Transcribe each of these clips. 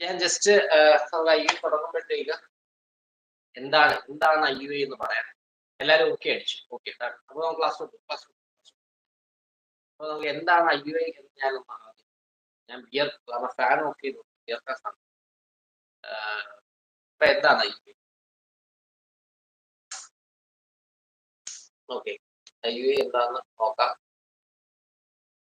ഞാൻ just IUI തുടങ്ങുമ്പോഴത്തേക്ക് എന്താണ് IUI എന്ന് പറയാം. എല്ലാവരും ഓക്കെ അടിച്ചു. ഓക്കെ അപ്പൊ നമുക്ക് ക്ലാസ് അപ്പൊ നമുക്ക് എന്താണ് IUI എന്ന് ഞാൻ ഫാൻ ഓഫ് ചെയ്തു വിയർക്കാൻ സാധിക്കും. അപ്പൊ എന്താണ് IUI? ഓക്കെ, IUI എന്താണെന്ന് നോക്കാം.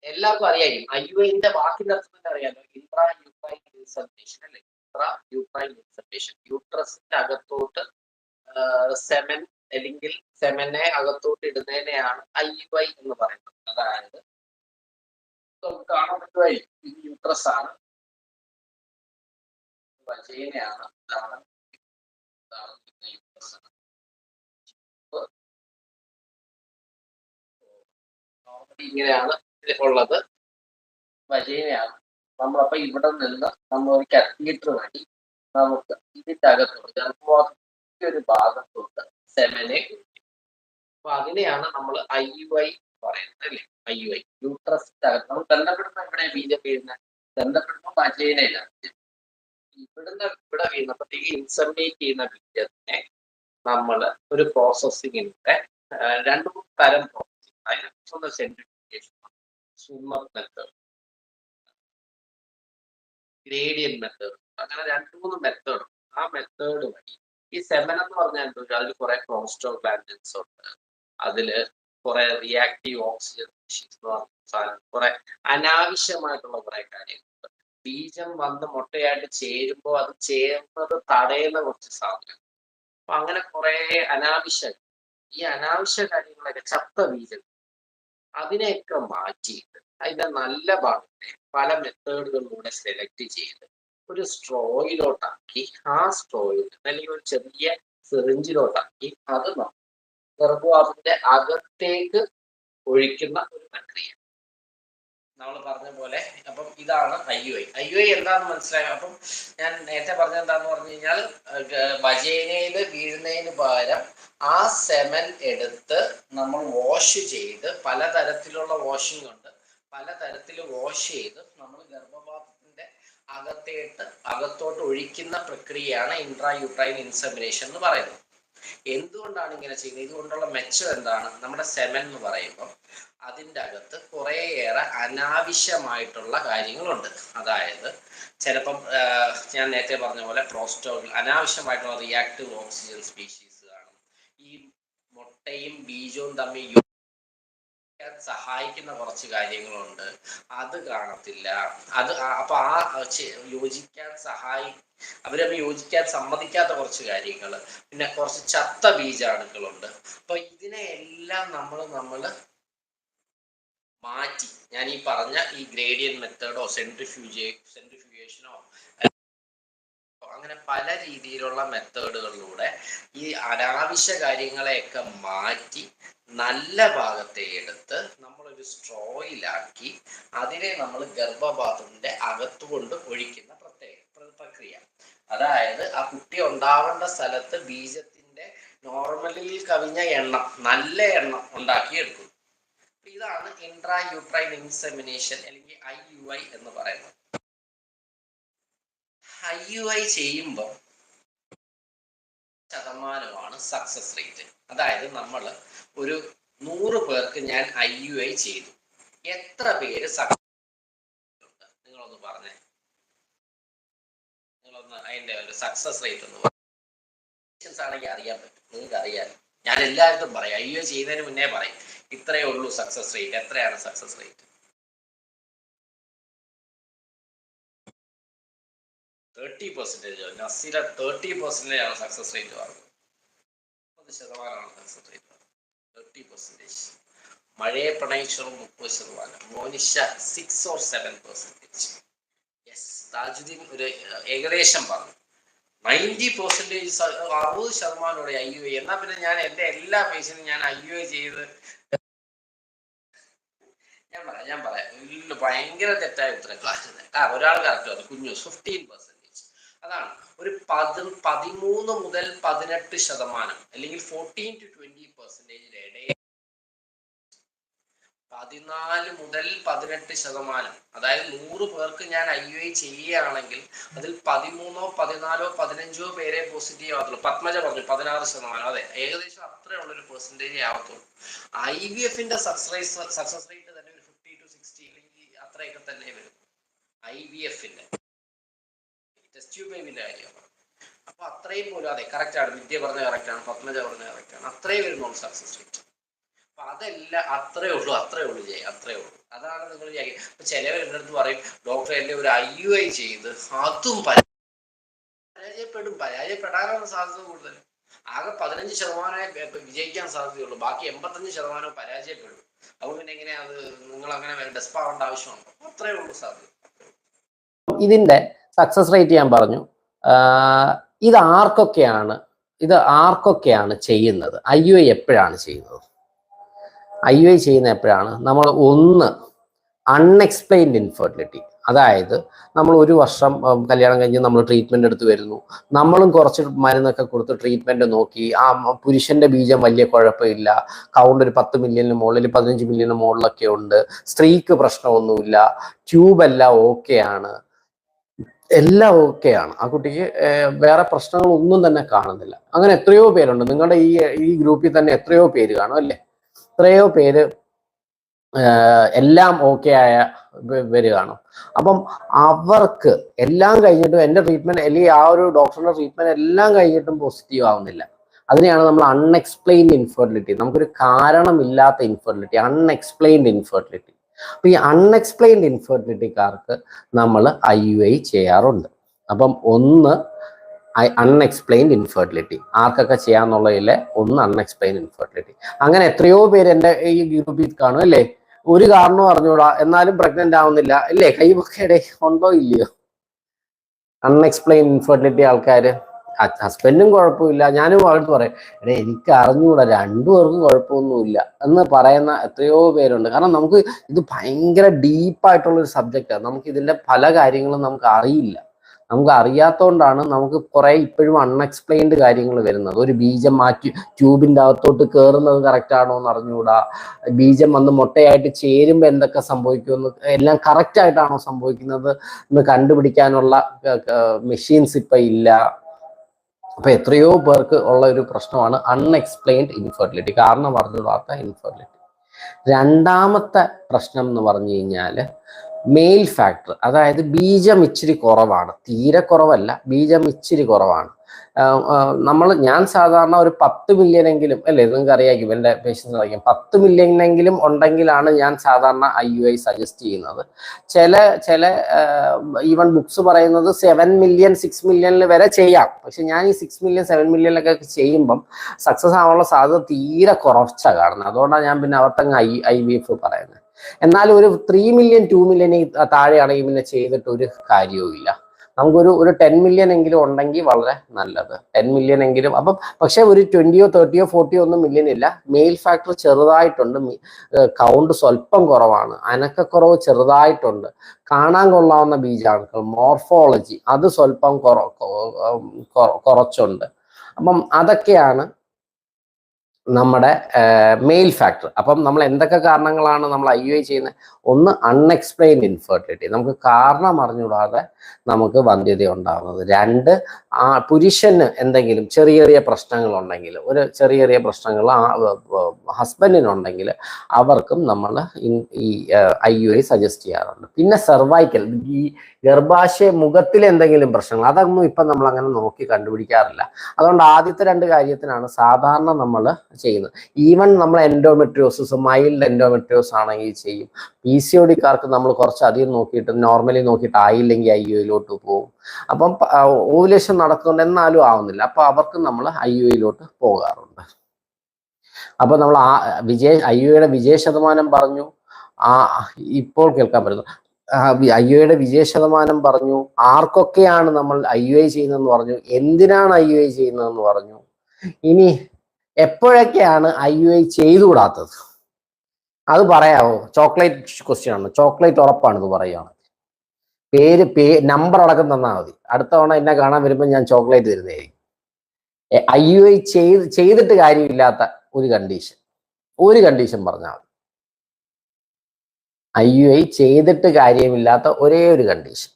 എല്ലാവർക്കും അറിയായിരിക്കും IUIന്റെ വാക്കിന്റെ അർത്ഥം അറിയാലോ, ഇൻട്രാ യൂട്രൈൻ ഇൻസർട്ടേഷൻ അല്ലെ. ഇൻട്രാ യൂട്രൈൻ ഇൻസർട്ടേഷൻ, യൂട്രസിന്റെ അകത്തോട്ട് സെമൻ അല്ലെങ്കിൽ സെമനെ അകത്തോട്ട് ഇടുന്നതിനെയാണ് IUI എന്ന് പറയുന്നത്. അതായത് നമുക്ക് കാണാൻ പറ്റുമായിരിക്കും, ഇത് യൂട്രസ് ആണ്, വജൈനയാണ്, ഇതാണ് യൂട്രസ് ആണ്. ഇങ്ങനെയാണ് ഉള്ളത്, വജൈനയാണ്. നമ്മളപ്പോ ഇവിടെ നിന്ന് നമ്മൾ ഒരു കാറ്റീറ്റർ വഴി നമുക്ക് ഇതിന്റെ അകത്തോട്ട് ഗർഭപാത്രത്തിന്റെ ഒരു ഭാഗത്തോട്ട് സെമനെ കുടിക്കും. അപ്പൊ അതിനെയാണ് നമ്മൾ IUI പറയുന്നത് അല്ലേ. IUI യൂട്രസിന്റെ അകത്ത് നമ്മൾ ബന്ധപ്പെടുന്ന എവിടെ ബീജം വീഴുന്നത്, ബന്ധപ്പെടുന്ന വജൈനയിലാണ്. ഇവിടെ വീണപ്പോഴത്തേക്ക് ഇൻസർമേറ്റ് ചെയ്യുന്ന ബീജത്തിനെ നമ്മൾ ഒരു പ്രോസസ്സിങ്ങിന്റെ 2-3 തരം പ്രോസസ്സിംഗ്, അതിനെ centrifugation, swimmer method, gradient method, അങ്ങനെ 2-3 മെത്തേഡ്. ആ മെത്തേഡ് വഴി ഈ സെമൻ എന്ന് പറഞ്ഞാൽ എന്തോ, അതിൽ കുറെ പ്രോസ്റ്റോഗ്ലാൻഡിൻസ് ഉണ്ട്, അതില് കുറെ റിയാക്റ്റീവ് ഓക്സിജൻ കുറെ അനാവശ്യമായിട്ടുള്ള കുറെ കാര്യങ്ങളുണ്ട്. ബീജം വന്ന് മുട്ടയായിട്ട് ചേരുമ്പോൾ അത് ചേർന്നത് തടയുന്ന കുറച്ച് സാധനം. അപ്പൊ അങ്ങനെ കുറെ ഈ അനാവശ്യ കാര്യങ്ങളൊക്കെ, ചത്ത ബീജം, അതിനെയൊക്കെ മാറ്റിയിട്ട് അതിന്റെ നല്ല ഭാഗത്തെ പല മെത്തേഡുകളിലൂടെ സെലക്ട് ചെയ്ത് ഒരു സ്ട്രോയിലോട്ടാക്കി, ആ സ്ട്രോയിൽ അല്ലെങ്കിൽ ഒരു ചെറിയ സിറിഞ്ചിലോട്ടാക്കി അത് ഗർഭപാത്രത്തിന്റെ അകത്തേക്ക് ഒഴിക്കുന്ന ഒരു പ്രക്രിയ നമ്മൾ പറഞ്ഞ പോലെ. അപ്പം ഇതാണ് IUI. IUI എന്താണെന്ന് മനസ്സിലായോ? അപ്പം ഞാൻ നേരത്തെ പറഞ്ഞത് എന്താന്ന് പറഞ്ഞു കഴിഞ്ഞാൽ, വജൈനയിൽ വീഴുന്നതിന് പകരം ആ സെമൻ എടുത്ത് നമ്മൾ വാഷ് ചെയ്ത്, പലതരത്തിലുള്ള വാഷിംഗ് ഉണ്ട്, പലതരത്തിൽ വാഷ് ചെയ്ത് നമ്മൾ ഗർഭപാത്രത്തിന്റെ അകത്തോട്ട് ഒഴിക്കുന്ന പ്രക്രിയയാണ് ഇൻട്രാ യൂട്രൈൻ ഇൻസെമിനേഷൻ എന്ന് പറയുന്നത്. എന്തുകൊണ്ടാണ് ഇങ്ങനെ ചെയ്യുന്നത്? ഇതുകൊണ്ടുള്ള മെച്ചം എന്താണ്? നമ്മുടെ സെമൻ എന്ന് പറയുമ്പോൾ അതിൻ്റെ അകത്ത് കുറേയേറെ അനാവശ്യമായിട്ടുള്ള കാര്യങ്ങളുണ്ട്. അതായത് ചിലപ്പം ഞാൻ നേരത്തെ പറഞ്ഞ പോലെ അനാവശ്യമായിട്ടുള്ള റിയാക്റ്റീവ് ഓക്സിജൻ സ്പീഷീസ് കാണും. ഈ മുട്ടയും ബീജവും തമ്മിൽ സഹായിക്കുന്ന കുറച്ച് കാര്യങ്ങളുണ്ട്, അത് കാണത്തില്ല. അപ്പൊ യോജിക്കാൻ അവരത് യോജിക്കാൻ സമ്മതിക്കാത്ത കുറച്ച് കാര്യങ്ങൾ, പിന്നെ കുറച്ച് ചത്ത ബീജാണുക്കളുണ്ട്. അപ്പൊ ഇതിനെ എല്ലാം നമ്മൾ മാറ്റി, ഞാൻ ഈ പറഞ്ഞ ഈ ഗ്രേഡിയന്റ് മെത്തേഡോ സെൻട്രിഫ്യൂഗേഷനോ അങ്ങനെ പല രീതിയിലുള്ള മെത്തേഡുകളിലൂടെ ഈ അനാവശ്യ കാര്യങ്ങളെയൊക്കെ മാറ്റി നല്ല ഭാഗത്തെ എടുത്ത് നമ്മളൊരു സ്ട്രോയിലാക്കി അതിനെ നമ്മൾ ഗർഭപാത്രത്തിന്റെ അകത്തുകൊണ്ട് ഒഴിക്കുന്ന പ്രക്രിയ. അതായത് ആ കുട്ടി ഉണ്ടാവേണ്ട സ്ഥലത്ത് ബീജത്തിന്റെ നോർമലിൽ കവിഞ്ഞ എണ്ണം, നല്ല എണ്ണം ഉണ്ടാക്കിയെടുക്കും. ഇതാണ് ഇൻട്രാ യൂട്രൈൻ ഇൻസെമിനേഷൻ അല്ലെങ്കിൽ IUI എന്ന് പറയുന്നത്. IUI ചെയ്യുമ്പോൾ ശതമാനമാണ് സക്സസ് റേറ്റ്. അതായത് നമ്മൾ ഒരു 100 പേർക്ക് ഞാൻ IUI ചെയ്തു, എത്ര പേര് നിങ്ങളൊന്ന് പറഞ്ഞേ, നിങ്ങളൊന്ന് അതിന്റെ ഒരു സക്സസ് റേറ്റ് ഒന്ന് ആണെങ്കിൽ അറിയാൻ പറ്റും, നിങ്ങൾക്ക് അറിയാം. ഞാൻ എല്ലാവർക്കും പറയും, IUI ചെയ്യുന്നതിന് മുന്നേ പറയും ഇത്രയേ ഉള്ളൂ സക്സസ് റേറ്റ്. എത്രയാണ് സക്സസ് റേറ്റ്? 30%. നസീല 30% ആണ് സക്സസ് റേറ്റ് പറഞ്ഞത്. 30% സക്സസ് റേറ്റ്, 30%. മഴയെ പ്രണയിച്ചോളും 30%. മോനിഷ 6 or 7%. യെസ്, താജുദ്ദീൻ ഒരു ഏകദേശം പറഞ്ഞു. 90%, 60% IUI. എന്നാ പിന്നെ ഞാൻ എന്റെ എല്ലാ പേഷ്യനും ഞാൻ IUI ചെയ്ത് ഞാൻ പറയാം ഭയങ്കര തെറ്റായ ഉത്തരം ക്ലാസ്സിൽ. ഒരാൾ കറക്റ്റ് പറഞ്ഞു, കുഞ്ഞു 15%. അതാണ് ഒരു 13 മുതൽ 18% അല്ലെങ്കിൽ 14 to 20% ഇടയിൽ 14 മുതൽ 18%, അതായത് 100 പേർക്ക് ഞാൻ IUI ചെയ്യുകയാണെങ്കിൽ അതിൽ 13, 14, 15 പേരെ പോസിറ്റീവ് ആകത്തുള്ളൂ. പത്മജ പറഞ്ഞു 16%. അതെ, ഏകദേശം അത്രയുള്ളൊരു പെർസെൻറ്റേജ് ആവത്തുള്ളൂ. IVF-ന്റെ സക്സസ് റേറ്റ് തന്നെ ഒരു 50 to 60 അല്ലെങ്കിൽ അത്രയൊക്കെ തന്നെ വരും. IVF-ന്റെ ടെസ്റ്റ് ട്യൂബ് ബേബിന്റെ കാര്യമാണ്. അപ്പൊ അത്രയും പോലും, അതെ കറക്റ്റ് ആണ്, വിദ്യ പറഞ്ഞ കറക്റ്റ് ആണ്, പത്മജ പറഞ്ഞ കറക്റ്റ് ആണ്, അത്രയും വരുന്നുള്ളൂ സക്സസ് റേറ്റ്. അപ്പൊ അതെല്ലാം അത്രേ ഉള്ളൂ അത്രേ ഉള്ളൂ. അതാണ് നിങ്ങൾ വിചാരിക്കുക. ചിലവർ എൻ്റെ അടുത്ത് പറയും, ഡോക്ടർ എന്നെ ഒരു IUI ചെയ്ത് അതും പരാജയപ്പെടാനാണ് സാധ്യത കൂടുതൽ. ആകെ 15% വിജയിക്കാൻ സാധ്യതയുള്ളൂ, ബാക്കി 85% പരാജയപ്പെടും. അതുകൊണ്ട് പിന്നെ എങ്ങനെയാ അത്, നിങ്ങൾ അങ്ങനെ ഡെസ്പ് ആവേണ്ട ആവശ്യമുണ്ടോ? അത്രേ ഉള്ളൂ സാധ്യത. ഇതിന്റെ സക്സസ് റേറ്റ് ഞാൻ പറഞ്ഞു. ഇത് ആർക്കൊക്കെയാണ് ചെയ്യുന്നത്? IUI എപ്പോഴാണ് ചെയ്യുന്നത്? IUI ചെയ്യുന്ന എപ്പോഴാണ്? നമ്മൾ ഒന്ന് അൺഎക്സ്പ്ലെയിൻഡ് ഇൻഫെർട്ടിലിറ്റി, അതായത് നമ്മൾ ഒരു വർഷം കല്യാണം കഴിഞ്ഞ് നമ്മൾ ട്രീറ്റ്മെന്റ് എടുത്ത് വരുന്നു, നമ്മളും കുറച്ച് മരുന്നൊക്കെ കൊടുത്ത് ട്രീറ്റ്മെന്റ് നോക്കി, ആ പുരുഷന്റെ ബീജം വലിയ കുഴപ്പമില്ല, കൗണ്ട് ഒരു 10 മില്യണിന് മുകളിൽ 15 മില്യണിന് മുകളിലൊക്കെ ഉണ്ട്, സ്ത്രീക്ക് പ്രശ്നമൊന്നുമില്ല, ട്യൂബ് എല്ലാം ഓക്കെയാണ്, എല്ലാം ഓക്കെയാണ്, ആ കുട്ടിക്ക് വേറെ പ്രശ്നങ്ങളൊന്നും തന്നെ കാണുന്നില്ല. അങ്ങനെ എത്രയോ പേരുണ്ട് നിങ്ങളുടെ ഈ ഗ്രൂപ്പിൽ തന്നെ, എത്രയോ പേര് കാണും അല്ലേ? എത്രയോ പേര് എല്ലാം ഓക്കെ ആയ പേര് കാണും. അപ്പം അവർക്ക് എല്ലാം കഴിഞ്ഞിട്ടും എൻ്റെ ട്രീറ്റ്മെന്റ് അല്ലെങ്കിൽ ആ ഒരു ഡോക്ടറുടെ ട്രീറ്റ്മെന്റ് എല്ലാം കഴിഞ്ഞിട്ടും പോസിറ്റീവ് ആവുന്നില്ല. അതിനെയാണ് നമ്മൾ അൺഎക്സ്പ്ലെയിൻഡ് ഇൻഫെർട്ടിലിറ്റി, നമുക്കൊരു കാരണമില്ലാത്ത ഇൻഫെർട്ടിലിറ്റി, അൺഎക്സ്പ്ലെയിൻഡ് ഇൻഫെർട്ടിലിറ്റി. അപ്പൊ ഈ അൺഎക്സ്പ്ലെയിൻഡ് ഇൻഫെർട്ടിലിറ്റിക്കാർക്ക് നമ്മൾ IUI ചെയ്യാറുണ്ട്. അപ്പം ഒന്ന് അൺഎക്സ്പ്ലെയിൻഡ് ഇൻഫെർട്ടിലിറ്റി ആർക്കൊക്കെ ചെയ്യാന്നുള്ളതിലെ ഒന്ന് അൺഎക്സ്പ്ലെയിൻഡ് ഇൻഫെർട്ടിലിറ്റി. അങ്ങനെ എത്രയോ പേര് എൻ്റെ ഈ ഗ്രൂപ്പിൽ കാണും അല്ലേ? ഒരു കാരണം അറിഞ്ഞൂടാ, എന്നാലും പ്രഗ്നന്റ് ആവുന്നില്ല അല്ലേ? കൈവൊക്കെ ഉണ്ടോ ഇല്ലയോ? അൺഎക്സ്പ്ലെയിൻഡ് ഇൻഫെർട്ടിലിറ്റി ആൾക്കാര്. ഹസ്ബൻഡും കുഴപ്പമില്ല, ഞാനും അടുത്ത് പറയും, എനിക്ക് അറിഞ്ഞൂടാ, രണ്ടുപേർക്കും കുഴപ്പമൊന്നുമില്ല എന്ന് പറയുന്ന എത്രയോ പേരുണ്ട്. കാരണം നമുക്ക് ഇത് ഭയങ്കര ഡീപ്പായിട്ടുള്ളൊരു സബ്ജക്റ്റാണ്. നമുക്ക് ഇതിന്റെ പല കാര്യങ്ങളും നമുക്ക് അറിയില്ല. നമുക്ക് അറിയാത്തതുകൊണ്ടാണ് നമുക്ക് കുറെ ഇപ്പോഴും അൺഎക്സ്പ്ലെയിൻഡ് കാര്യങ്ങൾ വരുന്നത്. ഒരു ബീജം മാറ്റി ട്യൂബിന്റെ അകത്തോട്ട് കയറുന്നത് കറക്റ്റ് ആണോ എന്ന് അറിഞ്ഞുകൂടാ, ബീജം വന്ന് മുട്ടയായിട്ട് ചേരുമ്പോൾ എന്തൊക്കെ സംഭവിക്കുമെന്ന്, എല്ലാം കറക്റ്റ് ആയിട്ടാണോ സംഭവിക്കുന്നത് എന്ന് കണ്ടുപിടിക്കാനുള്ള മെഷീൻസ് ഇപ്പൊ ഇല്ല. അപ്പൊ എത്രയോ പേർക്ക് ഉള്ള ഒരു പ്രശ്നമാണ് അൺഎക്സ്പ്ലെയിൻഡ് ഇൻഫെർട്ടിലിറ്റി, കാരണം അറിഞ്ഞുകൂടാത്ത ഇൻഫെർട്ടിലിറ്റി. രണ്ടാമത്തെ പ്രശ്നം എന്ന് പറഞ്ഞു കഴിഞ്ഞാൽ മെയിൽ ഫാക്ടർ, അതായത് ബീജം ഇച്ചിരി കുറവാണ്, തീരെ കുറവല്ല, ബീജം ഇച്ചിരി കുറവാണ്. ഞാൻ സാധാരണ ഒരു 10 മില്യണെങ്കിലും അല്ലേ, നിങ്ങൾക്ക് അറിയാമെങ്കിൽ എൻ്റെ പേഷ്യൻസ് അറിയാം, 10 മില്യണെങ്കിലും ഉണ്ടെങ്കിലാണ് ഞാൻ സാധാരണ IUI സജസ്റ്റ് ചെയ്യുന്നത്. ചില ഈവൻ ബുക്സ് പറയുന്നത് 7 മില്യൺ 6 മില്യണിൽ വരെ ചെയ്യാം. പക്ഷെ ഞാൻ ഈ 6 മില്യൺ 7 മില്യണിലൊക്കെ ചെയ്യുമ്പം സക്സസ് ആവാനുള്ള സാധ്യത തീരെ കുറച്ചാണ് കാണുന്നത്. അതുകൊണ്ടാണ് ഞാൻ പിന്നെ അവർത്തങ്ങ് IVF പറയുന്നത്. എന്നാൽ ഒരു 3 മില്യൺ 2 മില്യൺ താഴെയാണെങ്കിൽ പിന്നെ ചെയ്തിട്ട് ഒരു കാര്യവും ഇല്ല. നമുക്കൊരു 10 മില്യൺ എങ്കിലും ഉണ്ടെങ്കിൽ വളരെ നല്ലത്. 10 മില്യൺ എങ്കിലും. അപ്പം പക്ഷെ ഒരു 20, 30, 40 ഒന്നും മില്യൺ ഇല്ല. മെയിൽ ഫാക്ടർ ചെറുതായിട്ടുണ്ട്, കൗണ്ട് സ്വല്പം കുറവാണ്, അനക്കക്കുറവ് ചെറുതായിട്ടുണ്ട്, കാണാൻ കൊള്ളാവുന്ന ബീജാണുക്കൾ, മോർഫോളജി അത് സ്വല്പം കുറച്ചുണ്ട്. അപ്പം അതൊക്കെയാണ് നമ്മുടെ മെയിൽ ഫാക്ടർ. അപ്പം നമ്മൾ എന്തൊക്കെ കാരണങ്ങളാണ് നമ്മൾ IUI ചെയ്യുന്നത്? ഒന്ന് അൺഎക്സ്പ്ലെയിൻഡ് ഇൻഫെർട്ടിലിറ്റി, നമുക്ക് കാരണം അറിഞ്ഞുകൂടാതെ നമുക്ക് വന്ധ്യത ഉണ്ടാകുന്നത്. രണ്ട്, പുരുഷന് എന്തെങ്കിലും ചെറിയ പ്രശ്നങ്ങൾ ഉണ്ടെങ്കിൽ, ഒരു ചെറിയ പ്രശ്നങ്ങൾ ഹസ്ബൻഡിനുണ്ടെങ്കിൽ അവർക്കും നമ്മൾ ഈ IUI സജസ്റ്റ് ചെയ്യാറുണ്ട്. പിന്നെ സെർവൈക്കൽ, ഈ ഗർഭാശയ മുഖത്തിലെ എന്തെങ്കിലും പ്രശ്നങ്ങൾ, അതൊന്നും ഇപ്പം നമ്മൾ അങ്ങനെ നോക്കി കണ്ടുപിടിക്കാറില്ല. അതുകൊണ്ട് ആദ്യത്തെ 2 കാര്യത്തിനാണ് സാധാരണ നമ്മൾ ചെയ്യുന്നത്. ഈവൻ നമ്മൾ എൻഡോമെട്രിയോസിസ്, മൈൽഡ് എൻഡോമെട്രിയോസ് ആണെങ്കിൽ ചെയ്യും. PCODക്കാർക്ക് നമ്മൾ കുറച്ചധികം നോക്കിയിട്ട്, നോർമലി നോക്കിയിട്ട് ആയില്ലെങ്കിൽ IUIയിലോട്ട് പോകും. അപ്പം ഓവുലേഷൻ നടക്കുന്നുണ്ട് എന്നാലും ആവുന്നില്ല, അപ്പൊ അവർക്ക് നമ്മൾ IUIയിലോട്ട് പോകാറുണ്ട്. അപ്പൊ നമ്മൾ IUIയുടെ വിജയ ശതമാനം പറഞ്ഞു, ഇപ്പോൾ കേൾക്കാൻ പറ്റുന്നു. IUIയുടെ വിജയ ശതമാനം പറഞ്ഞു, ആർക്കൊക്കെയാണ് നമ്മൾ IUI ചെയ്യുന്നതെന്ന് പറഞ്ഞു, എന്തിനാണ് IUI ചെയ്യുന്നതെന്ന് പറഞ്ഞു. ഇനി എപ്പോഴൊക്കെയാണ് IUI ചെയ്തുകൂടാത്തത് അത് പറയാമോ? ചോക്ലേറ്റ് ക്വസ്റ്റ്യൻ ആണ്, ചോക്ലേറ്റ് ഉറപ്പാണ് ഇത് പറയുകയാണ്. നമ്പർ അടക്കം തന്നാൽ മതി, അടുത്ത തവണ എന്നെ കാണാൻ വരുമ്പോൾ ഞാൻ ചോക്ലേറ്റ് തരുന്നതായിരിക്കും. IUI ചെയ്തിട്ട് കാര്യമില്ലാത്ത ഒരു കണ്ടീഷൻ പറഞ്ഞാൽ മതി. IUI ചെയ്തിട്ട് കാര്യമില്ലാത്ത ഒരേ ഒരു കണ്ടീഷൻ.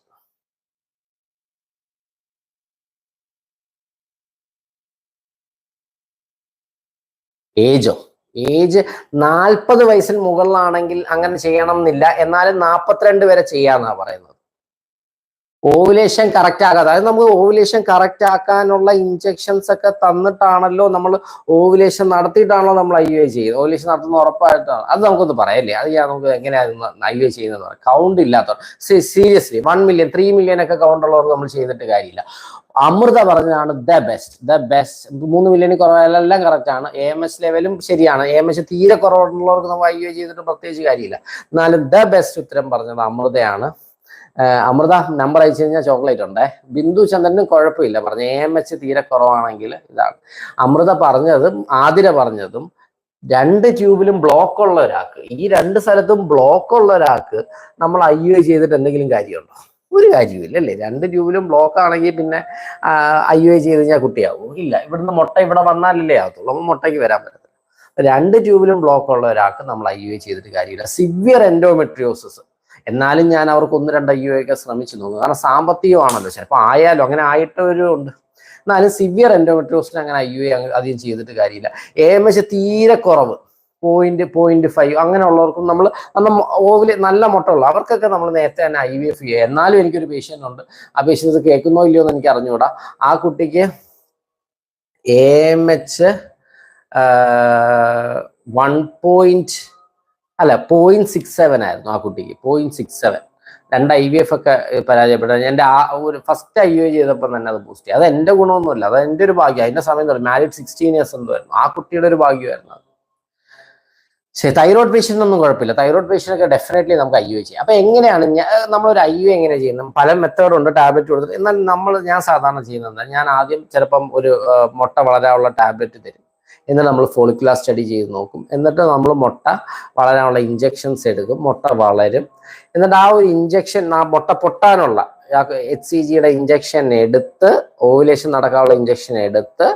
ഏജ് 40 വയസ്സിന് മുകളിലാണെങ്കിൽ അങ്ങനെ ചെയ്യണം എന്നില്ല, എന്നാലും 42 വരെ ചെയ്യാന്നാ പറയുന്നത്. ഓവുലേഷൻ കറക്റ്റ് ആകാതെ, അതായത് നമുക്ക് ഓവുലേഷൻ കറക്റ്റ് ആക്കാനുള്ള ഇഞ്ചക്ഷൻസ് ഒക്കെ തന്നിട്ടാണല്ലോ നമ്മൾ ഓവുലേഷൻ നടത്തിയിട്ടാണല്ലോ നമ്മൾ IUI ചെയ്യുന്നത്. ഓവുലേഷൻ നടത്തുന്ന ഉറപ്പായിട്ടാണ്. അത് നമുക്കൊന്ന് പറയാല്ലേ, അത് നമുക്ക് എങ്ങനെയാണ് IUI ചെയ്യുന്നത്. കൗണ്ട് ഇല്ലാത്തവർ, സീരിയസ്ലി 1 മില്യൺ 3 മില്യൺ ഒക്കെ കൗണ്ട് ഉള്ളവർക്ക് നമ്മൾ ചെയ്തിട്ട് കാര്യമില്ല. അമൃത പറഞ്ഞതാണ് ദ ബെസ്റ്റ്. 3 മില്യണിൽ കുറവെല്ലാം കറക്റ്റ് ആണ്. AMH ലെവലും ശരിയാണ്. AMH തീരെ കുറവുള്ളവർക്ക് നമ്മൾ IUI ചെയ്തിട്ട് പ്രത്യേകിച്ച് കാര്യമില്ല. എന്നാലും ദ ബെസ്റ്റ് ഉത്തരം പറഞ്ഞത് അമൃതയാണ്. അമൃത നമ്പർ അയച്ചു കഴിഞ്ഞാൽ ചോക്ലേറ്റ് ഉണ്ടേ. ബിന്ദു ചന്ദ്രനും കുഴപ്പമില്ല പറഞ്ഞു, AMH തീരെ കുറവാണെങ്കിൽ ഇതാണ്. അമൃത പറഞ്ഞതും ആതിര പറഞ്ഞതും 2 ട്യൂബിലും ബ്ലോക്ക് ഉള്ള ഒരാൾക്ക്, ഈ 2 സ്ഥലത്തും ബ്ലോക്ക് ഉള്ള ഒരാൾക്ക് നമ്മൾ IUI ചെയ്തിട്ട് എന്തെങ്കിലും കാര്യമുണ്ടോ? ഒരു കാര്യമില്ല അല്ലേ. 2 ട്യൂബിലും ബ്ലോക്ക് ആണെങ്കിൽ പിന്നെ IUI ചെയ്ത് കഴിഞ്ഞാൽ കുട്ടിയാവും? ഇല്ല. ഇവിടുന്ന് മുട്ട ഇവിടെ വന്നാലല്ലേ ആകത്തുള്ളൂ, നമ്മൾ മുട്ടയ്ക്ക് വരാൻ പറ്റത്തില്ല. 2 ട്യൂബിലും ബ്ലോക്ക് ഉള്ള ഒരാൾക്ക് നമ്മൾ IUI ചെയ്തിട്ട് കാര്യമില്ല. സിവിയർ എൻഡോമെട്രിയോസിസ്, എന്നാലും ഞാൻ അവർക്ക് 1-2 IUI ഒക്കെ ശ്രമിച്ചു നോക്കും. കാരണം സാമ്പത്തികമാണല്ലോ, ചിലപ്പോൾ ആയാലും അങ്ങനെ ആയിട്ടവരും ഉണ്ട്. എന്നാലും സിവിയർ എൻഡോമെട്രിയോസിന് അങ്ങനെ IUI അധികം ചെയ്തിട്ട് കാര്യമില്ല. AMH തീരെ കുറവ് 0.5 അങ്ങനെയുള്ളവർക്കും നമ്മൾ ഓവില് നല്ല മുട്ടയുള്ള അവർക്കൊക്കെ നമ്മൾ നേരത്തെ തന്നെ IVF ചെയ്യുക. എന്നാലും എനിക്കൊരു പേഷ്യൻ്റ് ഉണ്ട്, ആ പേഷ്യൻ്റ് കേൾക്കുന്നോ ഇല്ലയോ എന്ന് എനിക്ക് അറിഞ്ഞുകൂടാ. ആ കുട്ടിക്ക് AMH 0.67 ആയിരുന്നു ആ കുട്ടിക്ക്. 0.67. 2 IVF ഒക്കെ പരാജയപ്പെട്ടത്. എൻ്റെ ആ ഒരു ഫസ്റ്റ് IUI ചെയ്തപ്പോൾ തന്നെ അത് ബൂസ്റ്റ് ചെയ്യും. അത് എൻ്റെ ഗുണമൊന്നുമില്ല, അത് എൻ്റെ ഒരു ഭാഗ്യം. അതിൻ്റെ സമയം മാരിഡ് 16 years എന്തായിരുന്നു, ആ കുട്ടിയുടെ ഒരു ഭാഗ്യമായിരുന്നു. ശരി, തൈറോയ്ഡ് പേഷ്യൻ്റിനൊന്നും കുഴപ്പമില്ല. തൈറോയ്ഡ് പേഷ്യൻ്റൊക്കെ ഡെഫിനറ്റ്ലി നമുക്ക് IUI ചെയ്യാം. അപ്പൊ എങ്ങനെയാണ് നമ്മളൊരു IUI എങ്ങനെ ചെയ്യുന്നത്? പല മെത്തേഡുണ്ട്, ടാബ്ലറ്റ് കൊടുത്തിട്ട്. എന്നാൽ ഞാൻ സാധാരണ ചെയ്യുന്നത്, ഞാൻ ആദ്യം ചിലപ്പം ഒരു മുട്ട വളരാനുള്ള ടാബ്ലറ്റ് തരും, എന്നിട്ട് നമ്മൾ ഫോളിക്കുലാർ സ്റ്റഡി ചെയ്ത് നോക്കും. എന്നിട്ട് നമ്മൾ മുട്ട വളരാനുള്ള ഇഞ്ചക്ഷൻസ് എടുക്കും, മുട്ട വളരും. എന്നിട്ട് ആ ഒരു ഇഞ്ചക്ഷൻ, ആ മുട്ട പൊട്ടാനുള്ള HCGയുടെ ഇഞ്ചക്ഷൻ എടുത്ത്, ഓവുലേഷൻ നടക്കാനുള്ള ഇഞ്ചക്ഷൻ എടുത്ത്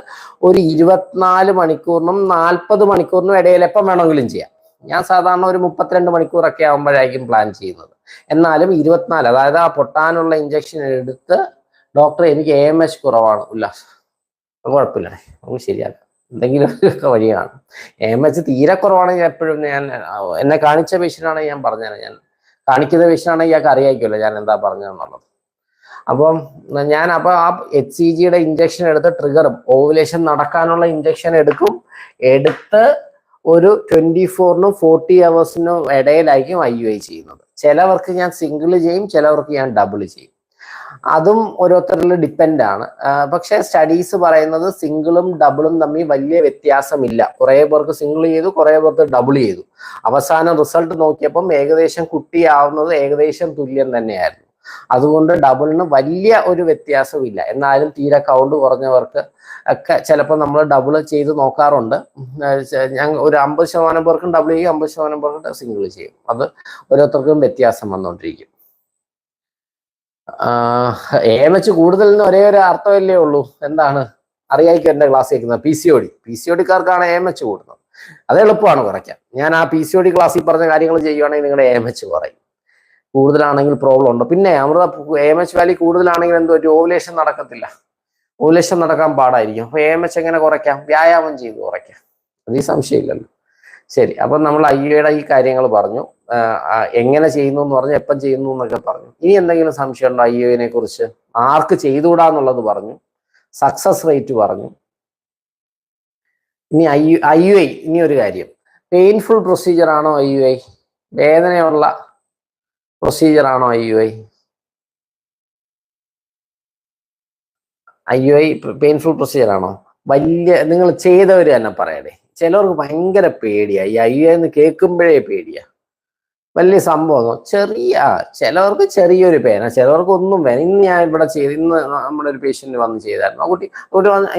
ഒരു 24 മണിക്കൂറിനും 40 മണിക്കൂറിനും ഇടയിൽ എപ്പം വേണമെങ്കിലും ചെയ്യാം. ഞാൻ സാധാരണ ഒരു 32 മണിക്കൂറൊക്കെ ആകുമ്പോഴായിരിക്കും പ്ലാൻ ചെയ്യുന്നത്. എന്നാലും 24, അതായത് ആ പൊട്ടാനുള്ള ഇഞ്ചക്ഷൻ എടുത്ത്, ഡോക്ടർ എനിക്ക് AMH കുറവാണ്, ഉല്ലാസ് കുഴപ്പമില്ല, നമുക്ക് ശരിയാക്കാം, എന്തെങ്കിലും ഒക്കെ വഴി കാണും. AMH തീരെ കുറവാണെങ്കിൽ എപ്പോഴും ഞാൻ എന്നെ കാണിച്ച പേഷ്യൻ്റാണെങ്കിൽ ഞാൻ പറഞ്ഞാൽ, ഞാൻ കാണിക്കുന്ന പേഷ്യൻ്റാണെങ്കിൽ ഇയാൾക്ക് അറിയാമായിരിക്കുമല്ലോ ഞാൻ എന്താ പറഞ്ഞതെന്നുള്ളത്. അപ്പം ആ HCGയുടെ ഇഞ്ചക്ഷൻ എടുത്ത് ട്രിഗറും ഓവുലേഷൻ നടക്കാനുള്ള ഇഞ്ചക്ഷൻ എടുത്ത് ഒരു 24-നും 40 hours-നും ഇടയിലായിരിക്കും IUI ചെയ്യുന്നത്. ചിലവർക്ക് ഞാൻ സിംഗിൾ ചെയ്യും, ചിലവർക്ക് ഞാൻ ഡബിൾ ചെയ്യും. അതും ഓരോരുത്തരിൽ ഡിപ്പെൻഡ് ആണ്. പക്ഷെ സ്റ്റഡീസ് പറയുന്നത് സിംഗിളും ഡബിളും തമ്മിൽ വലിയ വ്യത്യാസമില്ല. കുറേ പേർക്ക് സിംഗിൾ ചെയ്തു, കുറേ പേർക്ക് ഡബിൾ ചെയ്തു. അവസാനം റിസൾട്ട് നോക്കിയപ്പം ഏകദേശം കുട്ടിയാവുന്നത് ഏകദേശം തുല്യം തന്നെയായിരുന്നു. അതുകൊണ്ട് ഡബിളിന് വലിയ ഒരു വ്യത്യാസമില്ല. എന്നാലും തീരെ കൗണ്ട് കുറഞ്ഞവർക്ക് ഒക്കെ ചിലപ്പോൾ നമ്മൾ ഡബിൾ ചെയ്ത് നോക്കാറുണ്ട്. ഞാൻ ഒരു 50% പേർക്കും ഡബിൾ ചെയ്യും, 50% പേർക്ക് സിംഗിൾ ചെയ്യും. അത് ഓരോരുത്തർക്കും വ്യത്യാസം വന്നുകൊണ്ടിരിക്കും. AMH കൂടുതലിന് ഒരേ ഒരു അർത്ഥമല്ലേ ഉള്ളൂ. എന്താണ് അറിയായിരിക്കും എൻ്റെ ക്ലാസ് കേൾക്കുന്നത്? PCOD-കാർക്കാണ് AMH കൂടുന്നത്. അത് എളുപ്പമാണ് കുറയ്ക്കാൻ. ഞാൻ ആ PCOD ക്ലാസ്സിൽ പറഞ്ഞ കാര്യങ്ങൾ ചെയ്യുവാണെങ്കിൽ നിങ്ങളുടെ AMH കുറയും. കൂടുതലാണെങ്കിൽ പ്രോബ്ലം ഉണ്ട്. പിന്നെ അമൃത AMH വാല്യൂ കൂടുതലാണെങ്കിൽ എന്തോ ഓവുലേഷൻ നടക്കത്തില്ല, ഓവുലേഷൻ നടക്കാൻ പാടായിരിക്കും. അപ്പൊ AMH എങ്ങനെ കുറയ്ക്കാം? വ്യായാമം ചെയ്ത് കുറയ്ക്കാം, അതീ സംശയമില്ലല്ലോ. ശരി, അപ്പൊ നമ്മൾ IUIയുടെ ഈ കാര്യങ്ങൾ പറഞ്ഞു, എങ്ങനെ ചെയ്യുന്നു എന്ന് പറഞ്ഞു, എപ്പം ചെയ്യുന്നു എന്നൊക്കെ പറഞ്ഞു. ഇനി എന്തെങ്കിലും സംശയം ഉണ്ടോ IUIനെ കുറിച്ച്? ആർക്ക് ചെയ്തുകൂടാന്നുള്ളത് പറഞ്ഞു, സക്സസ് റേറ്റ് പറഞ്ഞു. ഇനി IUI ഇനി ഒരു കാര്യം, പെയിൻഫുൾ പ്രൊസീജിയർ ആണോ IUI? വേദനയുള്ള പ്രൊസീജിയർ ആണോ IUI? പെയിൻഫുൾ പ്രൊസീജിയർ ആണോ? നിങ്ങൾ ചെയ്തവര് തന്നെ പറയണേ. ചിലവർക്ക് ഭയങ്കര പേടിയാ ഈ IUI എന്ന് കേൾക്കുമ്പോഴേ പേടിയാ. വലിയ സംഭവം ചിലവർക്ക് ചെറിയൊരു പേന, ചിലവർക്ക് ഒന്നും വേണം. ഇന്ന് ഞാൻ ഇവിടെ ഇന്ന് നമ്മുടെ ഒരു പേഷ്യന്റ് വന്ന് ചെയ്തായിരുന്നു. ആ കുട്ടി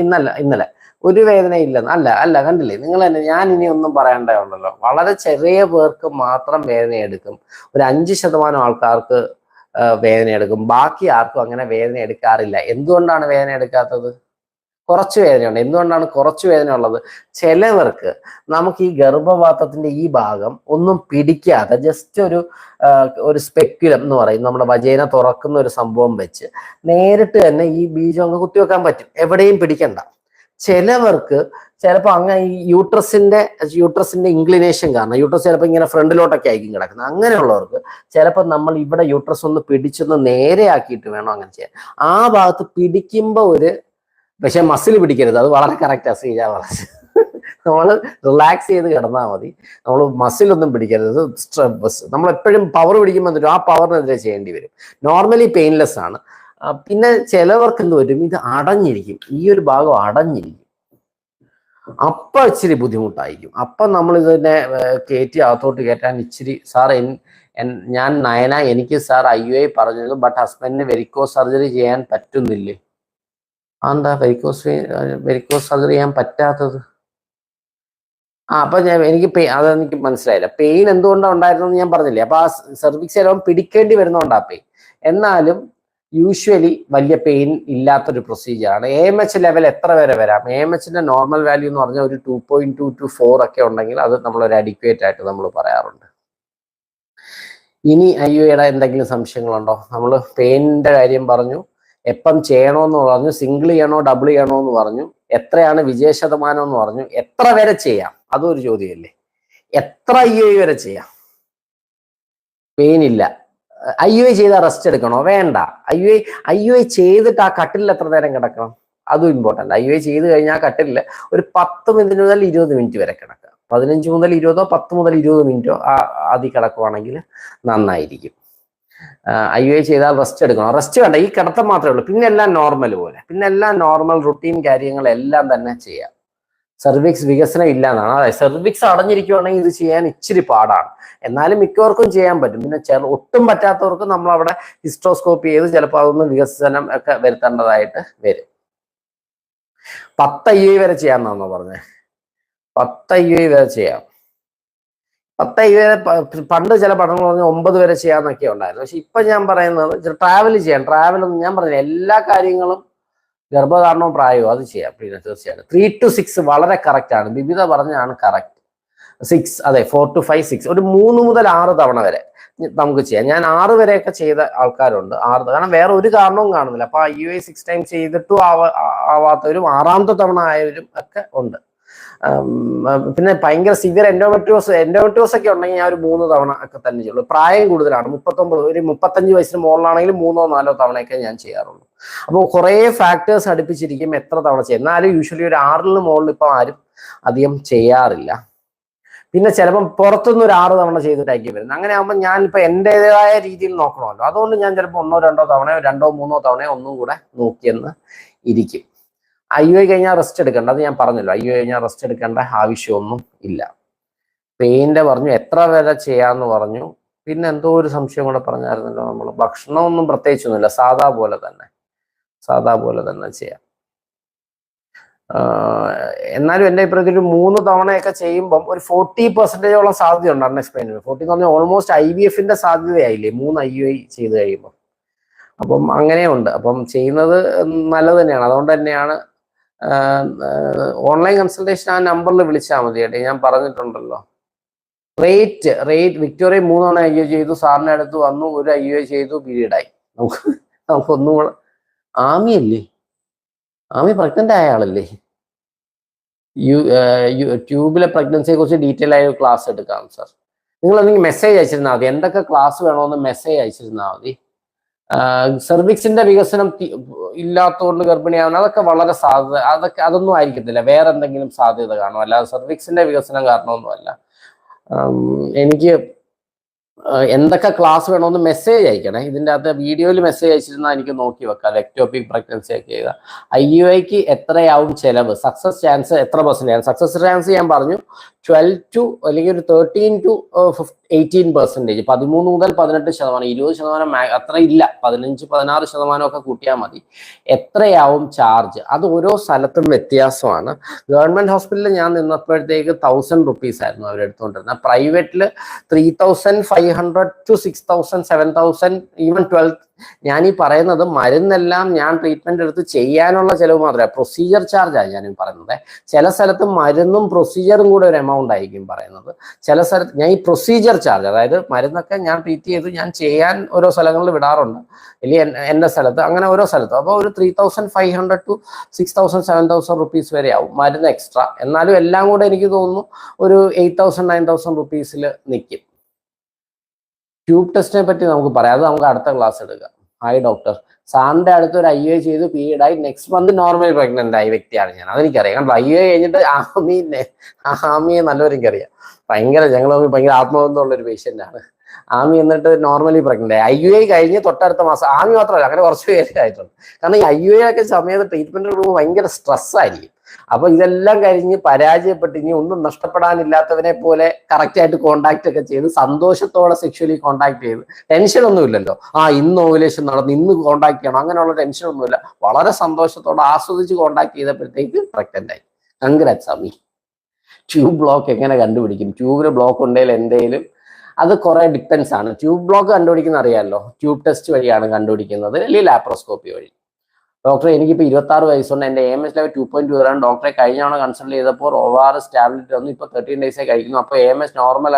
ഇന്നലെ ഒരു വേദന ഇല്ലെന്ന്. അല്ല കണ്ടില്ലേ നിങ്ങൾ തന്നെ. ഞാൻ ഇനി ഒന്നും പറയേണ്ടതുണ്ടല്ലോ. വളരെ ചെറിയ പേർക്ക് മാത്രം വേദന എടുക്കും. ഒരു 5% ആൾക്കാർക്ക് വേദന എടുക്കും. ബാക്കി ആർക്കും അങ്ങനെ വേദന എടുക്കാറില്ല. എന്തുകൊണ്ടാണ് വേദന എടുക്കാത്തത്? കുറച്ച് വേദനയുണ്ട്. എന്തുകൊണ്ടാണ് കുറച്ച് വേദന ഉള്ളത്? ചിലവർക്ക് നമുക്ക് ഈ ഗർഭപാത്രത്തിന്റെ ഈ ഭാഗം ഒന്നും പിടിക്കാതെ ജസ്റ്റ് ഒരു സ്പെക്യുലം എന്ന് പറയും, നമ്മുടെ വജേന തുറക്കുന്ന ഒരു സംഭവം വെച്ച് നേരിട്ട് തന്നെ ഈ ബീജം അങ്ങ് കുത്തിവെക്കാൻ പറ്റും, എവിടെയും പിടിക്കണ്ട. ചിലവർക്ക് ചിലപ്പോൾ അങ്ങനെ ഈ യൂട്രസിന്റെ ഇൻക്ലിനേഷൻ കാരണം യൂട്രസ് ചിലപ്പോൾ ഇങ്ങനെ ഫ്രണ്ടിലോട്ടൊക്കെ ആയിരിക്കും കിടക്കുന്നത്. അങ്ങനെയുള്ളവർക്ക് ചിലപ്പോൾ നമ്മൾ ഇവിടെ യൂട്രസ് ഒന്ന് പിടിച്ചൊന്ന് നേരെയാക്കിയിട്ട് വേണം അങ്ങനെ ചെയ്യാൻ. ആ ഭാഗത്ത് പിടിക്കുമ്പോൾ പക്ഷെ മസിൽ പിടിക്കരുത്, അത് വളരെ കറക്റ്റാ ശ്രീജ പറഞ്ഞു. നമ്മൾ റിലാക്സ് ചെയ്ത് കിടന്നാൽ മതി, നമ്മൾ മസിലൊന്നും പിടിക്കരുത്. നമ്മൾ എപ്പോഴും പവർ പിടിക്കുമ്പോൾ ആ പവറിനെതിരെ ചെയ്യേണ്ടി വരും. നോർമലി പെയിൻലെസ് ആണ്. പിന്നെ ചിലവർക്ക് എന്ത് വരും, ഇത് അടഞ്ഞിരിക്കും, ഈ ഒരു ഭാഗം അടഞ്ഞിരിക്കും, അപ്പൊ ഇച്ചിരി ബുദ്ധിമുട്ടായിരിക്കും. അപ്പൊ നമ്മൾ ഇതിനെ കയറ്റി അകത്തോട്ട് കയറ്റാൻ ഇച്ചിരി, സാർ ഞാൻ നയന, എനിക്ക് സാർ IUI പറഞ്ഞത്, ബട്ട് ഹസ്ബൻഡിന് വെരിക്കോസ് സർജറി ചെയ്യാൻ പറ്റുന്നില്ലേ? എന്താ വെരിക്കോസ് സർജറി ചെയ്യാൻ പറ്റാത്തത്? അപ്പൊ അതെനിക്ക് മനസ്സിലായില്ല. പെയിൻ എന്തുകൊണ്ടാണ് ഉണ്ടായിരുന്നെന്ന് ഞാൻ പറഞ്ഞില്ലേ. അപ്പൊ ആ സെർവിക്സ് ചിലപ്പോൾ പിടിക്കേണ്ടി വരുന്നോണ്ടാ പെയിൻ. എന്നാലും യൂഷ്വലി വലിയ പെയിൻ ഇല്ലാത്തൊരു പ്രൊസീജിയറാണ്. AMH ലെവൽ എത്ര വരെ വരാം? AMHന്റെ നോർമൽ വാല്യൂ എന്ന് പറഞ്ഞാൽ ഒരു 2.2 to 4 ഒക്കെ ഉണ്ടെങ്കിൽ അത് നമ്മളൊരു അഡിക്വേറ്റ് ആയിട്ട് നമ്മൾ പറയാറുണ്ട്. ഇനി IUIയുടെ എന്തെങ്കിലും സംശയങ്ങളുണ്ടോ? നമ്മൾ പെയിനിന്റെ കാര്യം പറഞ്ഞു, എപ്പം ചെയ്യണമെന്ന് പറഞ്ഞു, സിംഗിൾ ചെയ്യണോ ഡബിൾ ചെയ്യണോ എന്ന് പറഞ്ഞു, എത്രയാണ് വിജയ ശതമാനം എന്ന് പറഞ്ഞു, എത്ര വരെ ചെയ്യാം അതും ഒരു ചോദ്യമല്ലേ. എത്ര IUI വരെ ചെയ്യാം? പെയിൻ ഇല്ല, IUI ചെയ്താൽ റെസ്റ്റ് എടുക്കണോ? വേണ്ട. IUI ചെയ്തിട്ട് ആ കട്ടിലിൽ എത്ര നേരം കിടക്കണം? അതും ഇമ്പോർട്ടൻ്റ്. IUI ചെയ്ത് കഴിഞ്ഞാൽ ആ കട്ടിലിൽ ഒരു 10 മിനിറ്റ് മുതൽ 20 മിനിറ്റ് വരെ കിടക്കുക. 15 മുതൽ 20, 10 മുതൽ 20 മിനിറ്റോ ആദ്യം കിടക്കുവാണെങ്കിൽ നന്നായിരിക്കും. IUI ചെയ്താൽ റെസ്റ്റ് എടുക്കണം. റെസ്റ്റ് വേണ്ട, ഈ കിടത്തം മാത്രമേ ഉള്ളൂ. പിന്നെ എല്ലാം നോർമൽ പോലെ, പിന്നെ എല്ലാം നോർമൽ റുട്ടീൻ കാര്യങ്ങളെല്ലാം തന്നെ ചെയ്യാം. സെർവിക്സ് വികസനം ഇല്ല എന്നാണ്. അതായത് സെർവിക്സ് അടഞ്ഞിരിക്കുവാണെങ്കിൽ ഇത് ചെയ്യാൻ ഇച്ചിരി പാടാണ്, എന്നാലും മിക്കവർക്കും ചെയ്യാൻ പറ്റും. പിന്നെ ഒട്ടും പറ്റാത്തവർക്ക് നമ്മൾ അവിടെ ഹിസ്റ്റോസ്കോപ്പി ചെയ്ത് ചിലപ്പോൾ അതൊന്ന് വികസനം ഒക്കെ വരുത്തേണ്ടതായിട്ട് വരും. 10 IUI വരെ ചെയ്യാമെന്നാണോ പറഞ്ഞത്? 10 IUI വരെ ചെയ്യാം. 10 IUI പണ്ട് ചില പഠനങ്ങൾ പറഞ്ഞ് 9 വരെ ചെയ്യാന്നൊക്കെ ഉണ്ടായിരുന്നു. പക്ഷെ ഇപ്പൊ ഞാൻ പറയുന്നത് ട്രാവൽ ചെയ്യാം. ട്രാവലൊന്നും ഞാൻ പറഞ്ഞില്ല, എല്ലാ കാര്യങ്ങളും ഗർഭധാരണവും പ്രായവും അത് ചെയ്യാം. പിന്നെ തീർച്ചയായിട്ടും 3 to 6 വളരെ കറക്റ്റ് ആണ്. ബിബിത പറഞ്ഞാണ് കറക്റ്റ്. 6, അതെ, 4 to 5, 6, ഒരു 3 മുതൽ 6 തവണ വരെ നമുക്ക് ചെയ്യാം. ഞാൻ 6 വരെയൊക്കെ ചെയ്ത ആൾക്കാരുണ്ട്. 6, കാരണം വേറെ ഒരു കാരണവും കാണുന്നില്ല. അപ്പൊ IUI 6 ടൈംസ് ചെയ്തിട്ടും ആവാത്തവരും 6ാമത്തെ തവണ ആയവരും ഒക്കെ ഉണ്ട്. പിന്നെ ഭയങ്കര സിവിയർ എൻഡോമെട്രിയോസ് ഒക്കെ ഉണ്ടെങ്കിൽ ഞാൻ ഒരു 3 തവണ ഒക്കെ തന്നെ ചെയ്യുള്ളൂ. പ്രായം കൂടുതലാണ്, 39, ഒരു 35 വയസ്സിന് മുകളിലാണെങ്കിൽ 3 or 4 തവണയൊക്കെ ഞാൻ ചെയ്യാറുള്ളൂ. അപ്പോൾ കുറേ ഫാക്ടേഴ്സ് അടുപ്പിച്ചിരിക്കും എത്ര തവണ ചെയ്യും. എന്നാലും യൂഷ്വലി ഒരു 6ന് മുകളിൽ ഇപ്പം ആരും അധികം ചെയ്യാറില്ല. പിന്നെ ചിലപ്പം പുറത്തുനിന്ന് ഒരു 6 തവണ ചെയ്തിട്ടായിരിക്കും വരുന്നത്. അങ്ങനെ ആകുമ്പോൾ ഞാനിപ്പോൾ എൻ്റെതായ രീതിയിൽ നോക്കണമല്ലോ. അതുകൊണ്ട് ഞാൻ ചിലപ്പോൾ 1 or 2 തവണയോ 2 or 3 തവണയോ ഒന്നും കൂടെ നോക്കിയെന്ന് ഇരിക്കും. IUI കഴിഞ്ഞാൽ റെസ്റ്റ് എടുക്കേണ്ട, അത് ഞാൻ പറഞ്ഞല്ലോ. IUI കഴിഞ്ഞാൽ റെസ്റ്റ് എടുക്കേണ്ട ആവശ്യമൊന്നും ഇല്ല. പെയിൻ്റെ പറഞ്ഞു, എത്ര വരെ ചെയ്യാന്ന് പറഞ്ഞു. പിന്നെ എന്തോ ഒരു സംശയം കൂടെ പറഞ്ഞായിരുന്നല്ലോ നമ്മൾ. ഭക്ഷണമൊന്നും പ്രത്യേകിച്ചൊന്നുമില്ല, സാധാ പോലെ തന്നെ ചെയ്യാം. എന്നാലും എൻ്റെ അഭിപ്രായത്തിൽ ഒരു 3 തവണയൊക്കെ ചെയ്യുമ്പം ഒരു 40% സാധ്യതയുണ്ട് അൺഎക്സ്പ്ലെയിൻഡ്. 40 എന്ന് പറഞ്ഞാൽ ഓൾമോസ്റ്റ് IVFന്റെ സാധ്യതയായില്ലേ 3 IUI ചെയ്ത് കഴിയുമ്പോൾ. അപ്പം അങ്ങനെയുണ്ട്. അപ്പം ചെയ്യുന്നത് നല്ലത് തന്നെയാണ്. അതുകൊണ്ട് തന്നെയാണ് ഓൺലൈൻ കൺസൾട്ടേഷൻ ആ നമ്പറിൽ വിളിച്ചാൽ മതി കേട്ടോ. ഞാൻ പറഞ്ഞിട്ടുണ്ടല്ലോ. റേറ്റ് വിക്ടോറിയ 3 തവണ IUI ചെയ്തു, സാറിൻ്റെ അടുത്ത് വന്നു, ഒരു IUI ചെയ്തു, പീരീഡായി. നമുക്കൊന്നും കൂടെ. ആമി പ്രഗ്നന്റ് ആയ ആളല്ലേ? ട്യൂബിലെ പ്രഗ്നൻസിയെ കുറിച്ച് ഡീറ്റെയിൽ ആയ ക്ലാസ് എടുക്കാം സാർ. നിങ്ങളെന്തെങ്കിലും മെസ്സേജ് അയച്ചിരുന്നാൽ മതി. എന്തൊക്കെ ക്ലാസ് വേണമെന്ന് മെസ്സേജ് അയച്ചിരുന്നാൽ മതി. സെർവിക്സിന്റെ വികസനം ഇല്ലാത്തതുകൊണ്ട് ഗർഭിണിയാവുന്ന അതൊക്കെ വളരെ അതൊന്നും ആയിരിക്കത്തില്ല. വേറെ എന്തെങ്കിലും സാധ്യത കാണും, അല്ലാതെ സെർവിക്സിന്റെ വികസനം കാരണമൊന്നുമല്ല. എനിക്ക് എന്തൊക്കെ ക്ലാസ് വേണമെന്ന് മെസ്സേജ് അയക്കണേ. ഇതിൻ്റെ അകത്ത് വീഡിയോയിൽ മെസ്സേജ് അയച്ചിരുന്നാൽ എനിക്ക് നോക്കി വെക്കാം. എക്ടോപിക് പ്രഗ്നൻസി ഒക്കെ ചെയ്ത IUIക്ക് എത്രയാവും ചെലവ്, സക്സസ് ചാൻസ് എത്ര %? സക്സസ് ചാൻസ് ഞാൻ പറഞ്ഞു 12 to അല്ലെങ്കിൽ ഒരു 13 to 18%. 13 മുതൽ 18%, 20% അത്ര ഇല്ല, 15-16% ഒക്കെ കൂട്ടിയാൽ മതി. എത്രയാവും ചാർജ്? അത് ഓരോ സ്ഥലത്തും വ്യത്യാസമാണ്. ഗവൺമെന്റ് ഹോസ്പിറ്റലിൽ ഞാൻ നിന്നപ്പോഴത്തേക്ക് 1000 rupees ആയിരുന്നു അവരെടുത്തുകൊണ്ടിരുന്നത്. പ്രൈവറ്റിൽ 3500 500 to 6,000 7,000 ഈവൻ 12. ഞാൻ ഈ പറയുന്നത് മരുന്നെല്ലാം ഞാൻ ട്രീറ്റ്മെന്റ് എടുത്ത് ചെയ്യാനുള്ള ചിലവ് മാത്രമേ, പ്രൊസീജിയർ ചാർജാണ് ഞാൻ പറയുന്നത്. ചില സ്ഥലത്ത് മരുന്നും പ്രൊസീജിയറും കൂടെ ഒരു എമൗണ്ട് ആയിരിക്കും പറയുന്നത്. ചില സ്ഥലത്ത് ഞാൻ ഈ പ്രൊസീജിയർ ചാർജ്, അതായത് മരുന്നൊക്കെ ഞാൻ ട്രീറ്റ് ചെയ്ത് ഞാൻ ചെയ്യാൻ ഓരോ സ്ഥലങ്ങളിൽ വിടാറുണ്ട്, അല്ലെങ്കിൽ എൻ്റെ സ്ഥലത്ത് അങ്ങനെ ഓരോ സ്ഥലത്തും. അപ്പോൾ ഒരു 3,500 to 6,000 7,000 റുപ്പീസ് വരെ ആവും മരുന്ന് എക്സ്ട്രാ. എന്നാലും എല്ലാം കൂടെ എനിക്ക് തോന്നുന്നു ഒരു 8,000 9,000 റുപ്പീസിൽ നിൽക്കും. ട്യൂബ് ടെസ്റ്റിനെ പറ്റി നമുക്ക് പറയാം, അത് നമുക്ക് അടുത്ത ക്ലാസ് എടുക്കാം. ഹായ് ഡോക്ടർ, സാറിന്റെ അടുത്ത് ഒരു IUI ചെയ്ത് പീരീഡ് ആയി നെക്സ്റ്റ് മന്ത് നോർമൽ പ്രഗ്നന്റ് ആയ വ്യക്തിയാണ് ഞാൻ. അതെനിക്കറിയാം. കാരണം IUI കഴിഞ്ഞിട്ട് ആമിയെ നല്ലവരും എനിക്കറിയാം. ഞങ്ങൾ ഭയങ്കര ആത്മബന്ധമുള്ള ഒരു പേഷ്യന്റ് ആണ്. ആമി എന്നിട്ട് നോർമലി പ്രഗ്നന്റ് ആയി. IUI കഴിഞ്ഞ് തൊട്ടടുത്ത മാസം. ആമി മാത്രമല്ല, അങ്ങനെ കുറച്ച് പേര് ആയിട്ടുണ്ട്. കാരണം ഈ IUI ഒക്കെ സമയത്ത് ട്രീറ്റ്മെന്റ് കൊടുക്കുമ്പോൾ ഭയങ്കര സ്ട്രെസ്സായിരിക്കും. അപ്പൊ ഇതെല്ലാം കഴിഞ്ഞ് പരാജയപ്പെട്ട് ഇനി ഒന്നും നഷ്ടപ്പെടാനില്ലാത്തവനെ പോലെ കറക്റ്റ് ആയിട്ട് കോണ്ടാക്ട് ഒക്കെ ചെയ്ത് സന്തോഷത്തോടെ സെക്ഷുവലി കോണ്ടാക്ട് ചെയ്ത്, ടെൻഷൻ ഒന്നും ഇല്ലല്ലോ. ഇന്ന് ഓവുലേഷൻ നടന്നു, ഇന്ന് കോണ്ടാക്ട് ചെയ്യണം, അങ്ങനെയുള്ള ടെൻഷൻ ഒന്നുമില്ല. വളരെ സന്തോഷത്തോടെ ആസ്വദിച്ച് കോണ്ടാക്ട് ചെയ്തപ്പോഴത്തേക്ക് പ്രഗ്നന്റ് ആയി. കൺഗ്രാറ്റ്സ് ആമി. ട്യൂബ് ബ്ലോക്ക് എങ്ങനെ കണ്ടുപിടിക്കും? ട്യൂബിന് ബ്ലോക്ക് ഉണ്ടെങ്കിൽ എന്തെങ്കിലും അത് കുറെ ഡിപ്പെൻസ് ആണ്. ട്യൂബ് ബ്ലോക്ക് കണ്ടുപിടിക്കുന്ന അറിയാമല്ലോ, ട്യൂബ് ടെസ്റ്റ് വഴിയാണ് കണ്ടുപിടിക്കുന്നത്, അല്ലെങ്കിൽ ലാപ്രോസ്കോപ്പി വഴി. ഡോക്ടറെ എനിക്കിപ്പോൾ 26 വയസ്സുണ്ട്, എൻ്റെ AMH ലെവൽ 2.2 വരാണ്. ഡോക്ടറെ കഴിഞ്ഞ തവണ കൺസൾട്ട് ചെയ്തപ്പോൾ ORS ടാബ്ലറ്റ് വന്നു, ഇപ്പോൾ 13 ഡേയ്സേ കഴിക്കുന്നു. അപ്പോൾ AMH നോർമൽ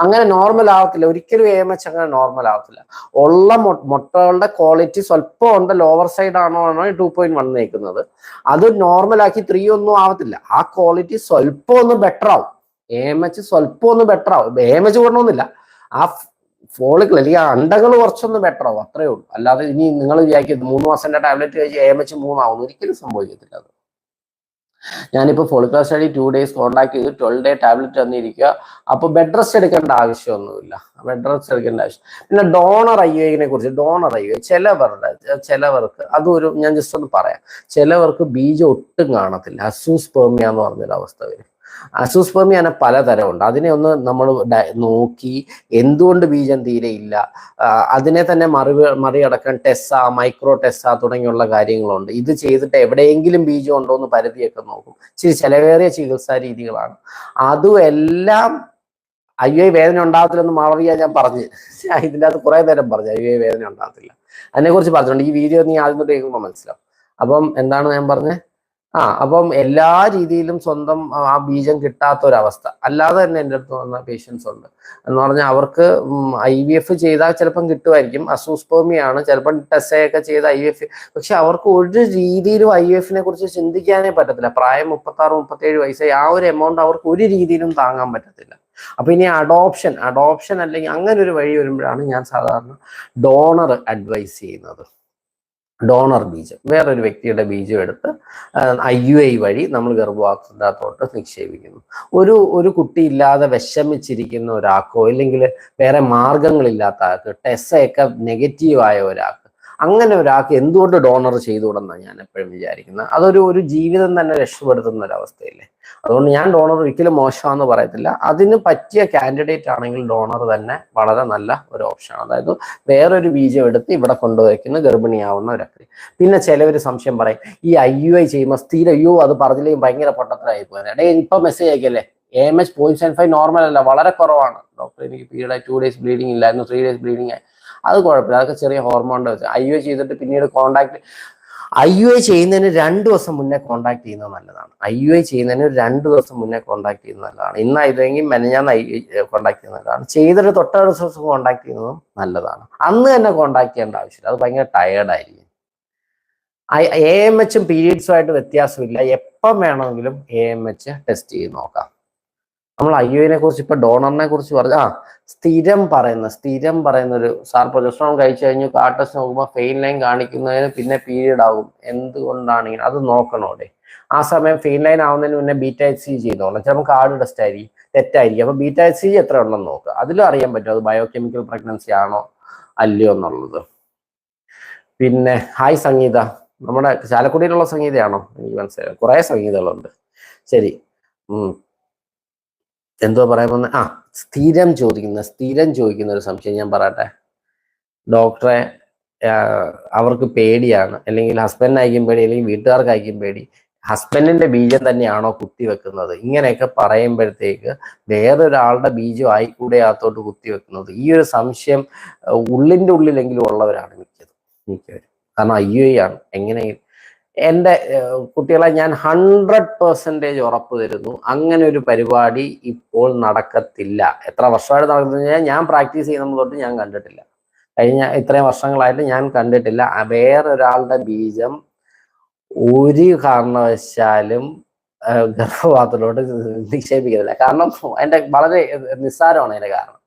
അങ്ങനെ നോർമൽ ആവത്തില്ല ഒരിക്കലും. AMH അങ്ങനെ നോർമൽ ആവത്തില്ല. ഉള്ള മുട്ടകളുടെ ക്വാളിറ്റി സ്വല്പം ഉണ്ട്, ലോവർ സൈഡ് ആണോ 2.1 നിൽക്കുന്നത്. അത് നോർമലാക്കി 3 ഒന്നും ആവത്തില്ല. ആ ക്വാളിറ്റി സ്വല്പം ഒന്ന് ബെറ്റർ ആവും. AMH സ്വല്പം ഒന്ന് ബെറ്റർ ആവും. AMH കൊണ്ടൊന്നുമില്ല, ആ ഫോളിക്കിൾ അല്ലെങ്കിൽ അണ്ടകൾ കുറച്ചൊന്ന് ബെറ്റർ ആവും, അത്രേ ഉള്ളൂ. അല്ലാതെ ഇനി നിങ്ങൾ വിചാരിക്കുന്നത് 3 മാസത്തിന്റെ ടാബ്ലറ്റ് കഴിച്ച് AMH 3 ആവുന്നു, ഒരിക്കലും സംഭവിക്കത്തില്ല. അത് ഞാനിപ്പോൾ ഫോളിക്കുലർ സ്റ്റഡി 2 ഡേയ്സ് കോൺടാക്ട് ചെയ്ത് 12 ഡേ ടാബ്ലറ്റ് തന്നിരിക്കുക. അപ്പോൾ ബെഡ് റെസ്റ്റ് എടുക്കേണ്ട ആവശ്യമൊന്നുമില്ല. ബെഡ് റെസ്റ്റ് എടുക്കേണ്ട ആവശ്യം. പിന്നെ ഡോണർ IUI കുറിച്ച്, ഡോണർ IUI ചിലവർക്ക് അതൊരു, ഞാൻ ജസ്റ്റ് ഒന്ന് പറയാം. ചിലവർക്ക് ബീജം ഒട്ടും കാണത്തില്ല, അസൂസ്പെർമിയ എന്ന് പറഞ്ഞൊരു അവസ്ഥ വരും. അസൂസ്പെർമിയ പലതരമുണ്ട്. അതിനെ ഒന്ന് നമ്മൾ നോക്കി എന്തുകൊണ്ട് ബീജം തീരെയില്ല, അതിനെ തന്നെ മറികടക്കാൻ ടെസ്സ, മൈക്രോ ടെസ്സ തുടങ്ങിയുള്ള കാര്യങ്ങളുണ്ട്. ഇത് ചെയ്തിട്ട് എവിടെയെങ്കിലും ബീജം ഉണ്ടോ എന്ന് പരിധിയൊക്കെ നോക്കും. ചിലവേറിയ ചികിത്സാ രീതികളാണ്. അതും എല്ലാം IUI വേദന ഉണ്ടാകത്തില്ലെന്ന് മാളവിക ഞാൻ പറഞ്ഞ് ഇതിൻ്റെ അകത്ത് കുറെ നേരം പറഞ്ഞു IUI വേദന ഉണ്ടാകത്തില്ല. അതിനെക്കുറിച്ച് പറഞ്ഞിട്ടുണ്ട്. ഈ വീഡിയോ നീ ആദ്യം തൊട്ട് കേൾക്കുമ്പോൾ മനസ്സിലാവും. അപ്പം എന്താണ് ഞാൻ പറഞ്ഞത്? അപ്പം എല്ലാ രീതിയിലും സ്വന്തം ആ ബീജം കിട്ടാത്ത ഒരവസ്ഥ. അല്ലാതെ തന്നെ എൻ്റെ അടുത്ത് വന്ന പേഷ്യൻസ് ഉണ്ട് എന്ന് പറഞ്ഞാൽ അവർക്ക് IVF ചെയ്താൽ ചിലപ്പം കിട്ടുമായിരിക്കും, അസൂസ്പെർമിയാണ്, ചിലപ്പം ടെസ്സയൊക്കെ ചെയ്ത് IVF, പക്ഷെ അവർക്ക് ഒരു രീതിയിലും IVF കുറിച്ച് ചിന്തിക്കാനേ പറ്റത്തില്ല. പ്രായം 36 37 വയസ്സായി. ആ ഒരു എമൗണ്ട് അവർക്ക് ഒരു രീതിയിലും താങ്ങാൻ പറ്റത്തില്ല. അപ്പൊ ഇനി അഡോപ്ഷൻ അല്ലെങ്കിൽ അങ്ങനെ ഒരു വഴി വരുമ്പോഴാണ് ഞാൻ സാധാരണ ഡോണർ അഡ്വൈസ് ചെയ്യുന്നത്. ഡോണർ ബീജം, വേറൊരു വ്യക്തിയുടെ ബീജം എടുത്ത് IUI വഴി നമ്മൾ ഗർഭപാത്രത്തോട്ട് നിക്ഷേപിക്കുന്നു. ഒരു കുട്ടി ഇല്ലാതെ വിഷമിച്ചിരിക്കുന്ന ഒരാൾക്കോ, അല്ലെങ്കിൽ വേറെ മാർഗങ്ങളില്ലാത്ത ആൾക്ക്, ടെസ്സയൊക്കെ നെഗറ്റീവായ ഒരാൾക്ക്, അങ്ങനെ ഒരാൾക്ക് എന്തുകൊണ്ട് ഡോണർ ചെയ്തുകൂടെന്നാണ് ഞാൻ എപ്പോഴും വിചാരിക്കുന്നത്. ഒരു ജീവിതം തന്നെ രക്ഷപ്പെടുത്തുന്ന ഒരവസ്ഥയില്ലേ. അതുകൊണ്ട് ഞാൻ ഡോണർ ഒരിക്കലും മോശമാണെന്ന് പറയത്തില്ല. അതിന് പറ്റിയ കാൻഡിഡേറ്റ് ആണെങ്കിൽ ഡോണർ തന്നെ വളരെ നല്ല ഒരു ഓപ്ഷനാണ്. അതായത് വേറൊരു ബീജം എടുത്ത് ഇവിടെ കൊണ്ടുവയ്ക്കുന്ന ഗർഭിണിയാവുന്ന ഒരൊക്കെ. പിന്നെ ചിലവർ സംശയം പറയും, ഈ IUI ചെയ്യുമ്പോൾ സ്ഥിരം അത് പറഞ്ഞില്ലെങ്കിൽ ഭയങ്കര പൊട്ടത്തിലായി പോയത്. ഇപ്പൊ മെസ്സേജ് അയക്കല്ലേ, AMH 0.75 നോർമൽ അല്ല, വളരെ കുറവാണ് ഡോക്ടർ, എനിക്ക് പീരീഡ് 2 ഡേയ്സ് ബ്ലീഡിങ് ഇല്ലായിരുന്നു, 3 ഡേയ്സ് ബ്ലീഡിങ് ആയി. അത് കുഴപ്പമില്ല, അതൊക്കെ ചെറിയ ഹോർമോണിന്റെ വെച്ച്. IUI ചെയ്തിട്ട് പിന്നീട് IUI ചെയ്യുന്നതിന് 2 ദിവസം മുന്നേ കോൺടാക്ട് ചെയ്യുന്നത് നല്ലതാണ്. IUI ചെയ്യുന്നതിന് 2 ദിവസം മുന്നേ കോൺടാക്ട് ചെയ്യുന്നത് നല്ലതാണ്. ഇന്നായിരുന്നെങ്കിൽ മെനഞ്ഞാന്ന് കോൺടാക്ട് ചെയ്യുന്നത് നല്ലതാണ്. ചെയ്തിട്ട് തൊട്ടടുത്ത ദിവസം കോൺടാക്ട് ചെയ്യുന്നതും നല്ലതാണ്. അന്ന് തന്നെ കോൺടാക്ട് ചെയ്യേണ്ട ആവശ്യമില്ല, അത് ഭയങ്കര ടയേർഡായിരിക്കും. AMH പീരീഡ്സുമായിട്ട് വ്യത്യാസമില്ല. എപ്പം വേണമെങ്കിലും AMH ടെസ്റ്റ് ചെയ്ത് നോക്കാം. നമ്മൾ IUI കുറിച്ച് ഇപ്പൊ ഡോണറിനെ കുറിച്ച് സ്ഥിരം പറയുന്ന ഒരു സാർ പ്രൊജസ്ട്രോൺ കഴിച്ചു കഴിഞ്ഞു, ടെസ്റ്റ് നോക്കുമ്പോൾ ഫെയിൻ ലൈൻ കാണിക്കുന്നതിന് പിന്നെ പീരീഡ് ആകും, എന്തുകൊണ്ടാണെങ്കിൽ അത് നോക്കണോടെ. ആ സമയം ഫെയിൻ ലൈൻ ആവുന്നതിന് മുന്നേ β-HCG ചെയ്തോളാം. ചിലപ്പോൾ കാർഡ് ടെസ്റ്റ് ആയിരിക്കും, തെറ്റായിരിക്കും. അപ്പൊ β-HCG എത്ര ഉണ്ടെന്ന് നോക്കുക, അതിലും അറിയാൻ പറ്റും അത് ബയോകെമിക്കൽ പ്രഗ്നൻസി ആണോ അല്ലയോ എന്നുള്ളത്. പിന്നെ ഹായ് സംഗീത, നമ്മുടെ ചാലക്കുടിയിലുള്ള സംഗീതയാണോ? എനിക്ക് മനസ്സിലായി, കുറെ സംഗീതകളുണ്ട്. ശരി, എന്തോ പറയാൻ വന്ന സ്ഥിരം ചോദിക്കുന്ന ഒരു സംശയം ഞാൻ പറയട്ടെ. ഡോക്ടറെ അവർക്ക് പേടിയാണ്, അല്ലെങ്കിൽ ഹസ്ബൻഡിനായിരിക്കും പേടി, അല്ലെങ്കിൽ വീട്ടുകാർക്കായിരിക്കും പേടി, ഹസ്ബൻഡിന്റെ ബീജം തന്നെയാണോ കുത്തിവെക്കുന്നത്? ഇങ്ങനെയൊക്കെ പറയുമ്പോഴത്തേക്ക് വേറൊരാളുടെ ബീജം ആയിക്കൂടെയകത്തോട്ട് കുത്തിവെക്കുന്നത്, ഈ ഒരു സംശയം ഉള്ളിന്റെ ഉള്ളിലെങ്കിലും ഉള്ളവരാണ് മിക്കവരും. കാരണം IUI ആണ്. എങ്ങനെ എൻ്റെ കുട്ടികളെ ഞാൻ 100% ഉറപ്പ് തരുന്നു, അങ്ങനെ ഒരു പരിപാടി ഇപ്പോൾ നടക്കത്തില്ല. എത്ര വർഷമായിട്ട് നടക്കുന്നത് ഞാൻ പ്രാക്ടീസ് ചെയ്യുന്നത് തൊട്ട് ഞാൻ കണ്ടിട്ടില്ല. കഴിഞ്ഞ ഇത്രയും വർഷങ്ങളായിട്ട് ഞാൻ കണ്ടിട്ടില്ല വേറൊരാളുടെ ബീജം ഒരു കാരണവശാലും ഗർഭപാത്രത്തിലോട്ട് നിക്ഷേപിക്കുന്നില്ല. കാരണം അതിന്റെ വളരെ നിസ്സാരമാണ് അതിന്റെ കാരണം.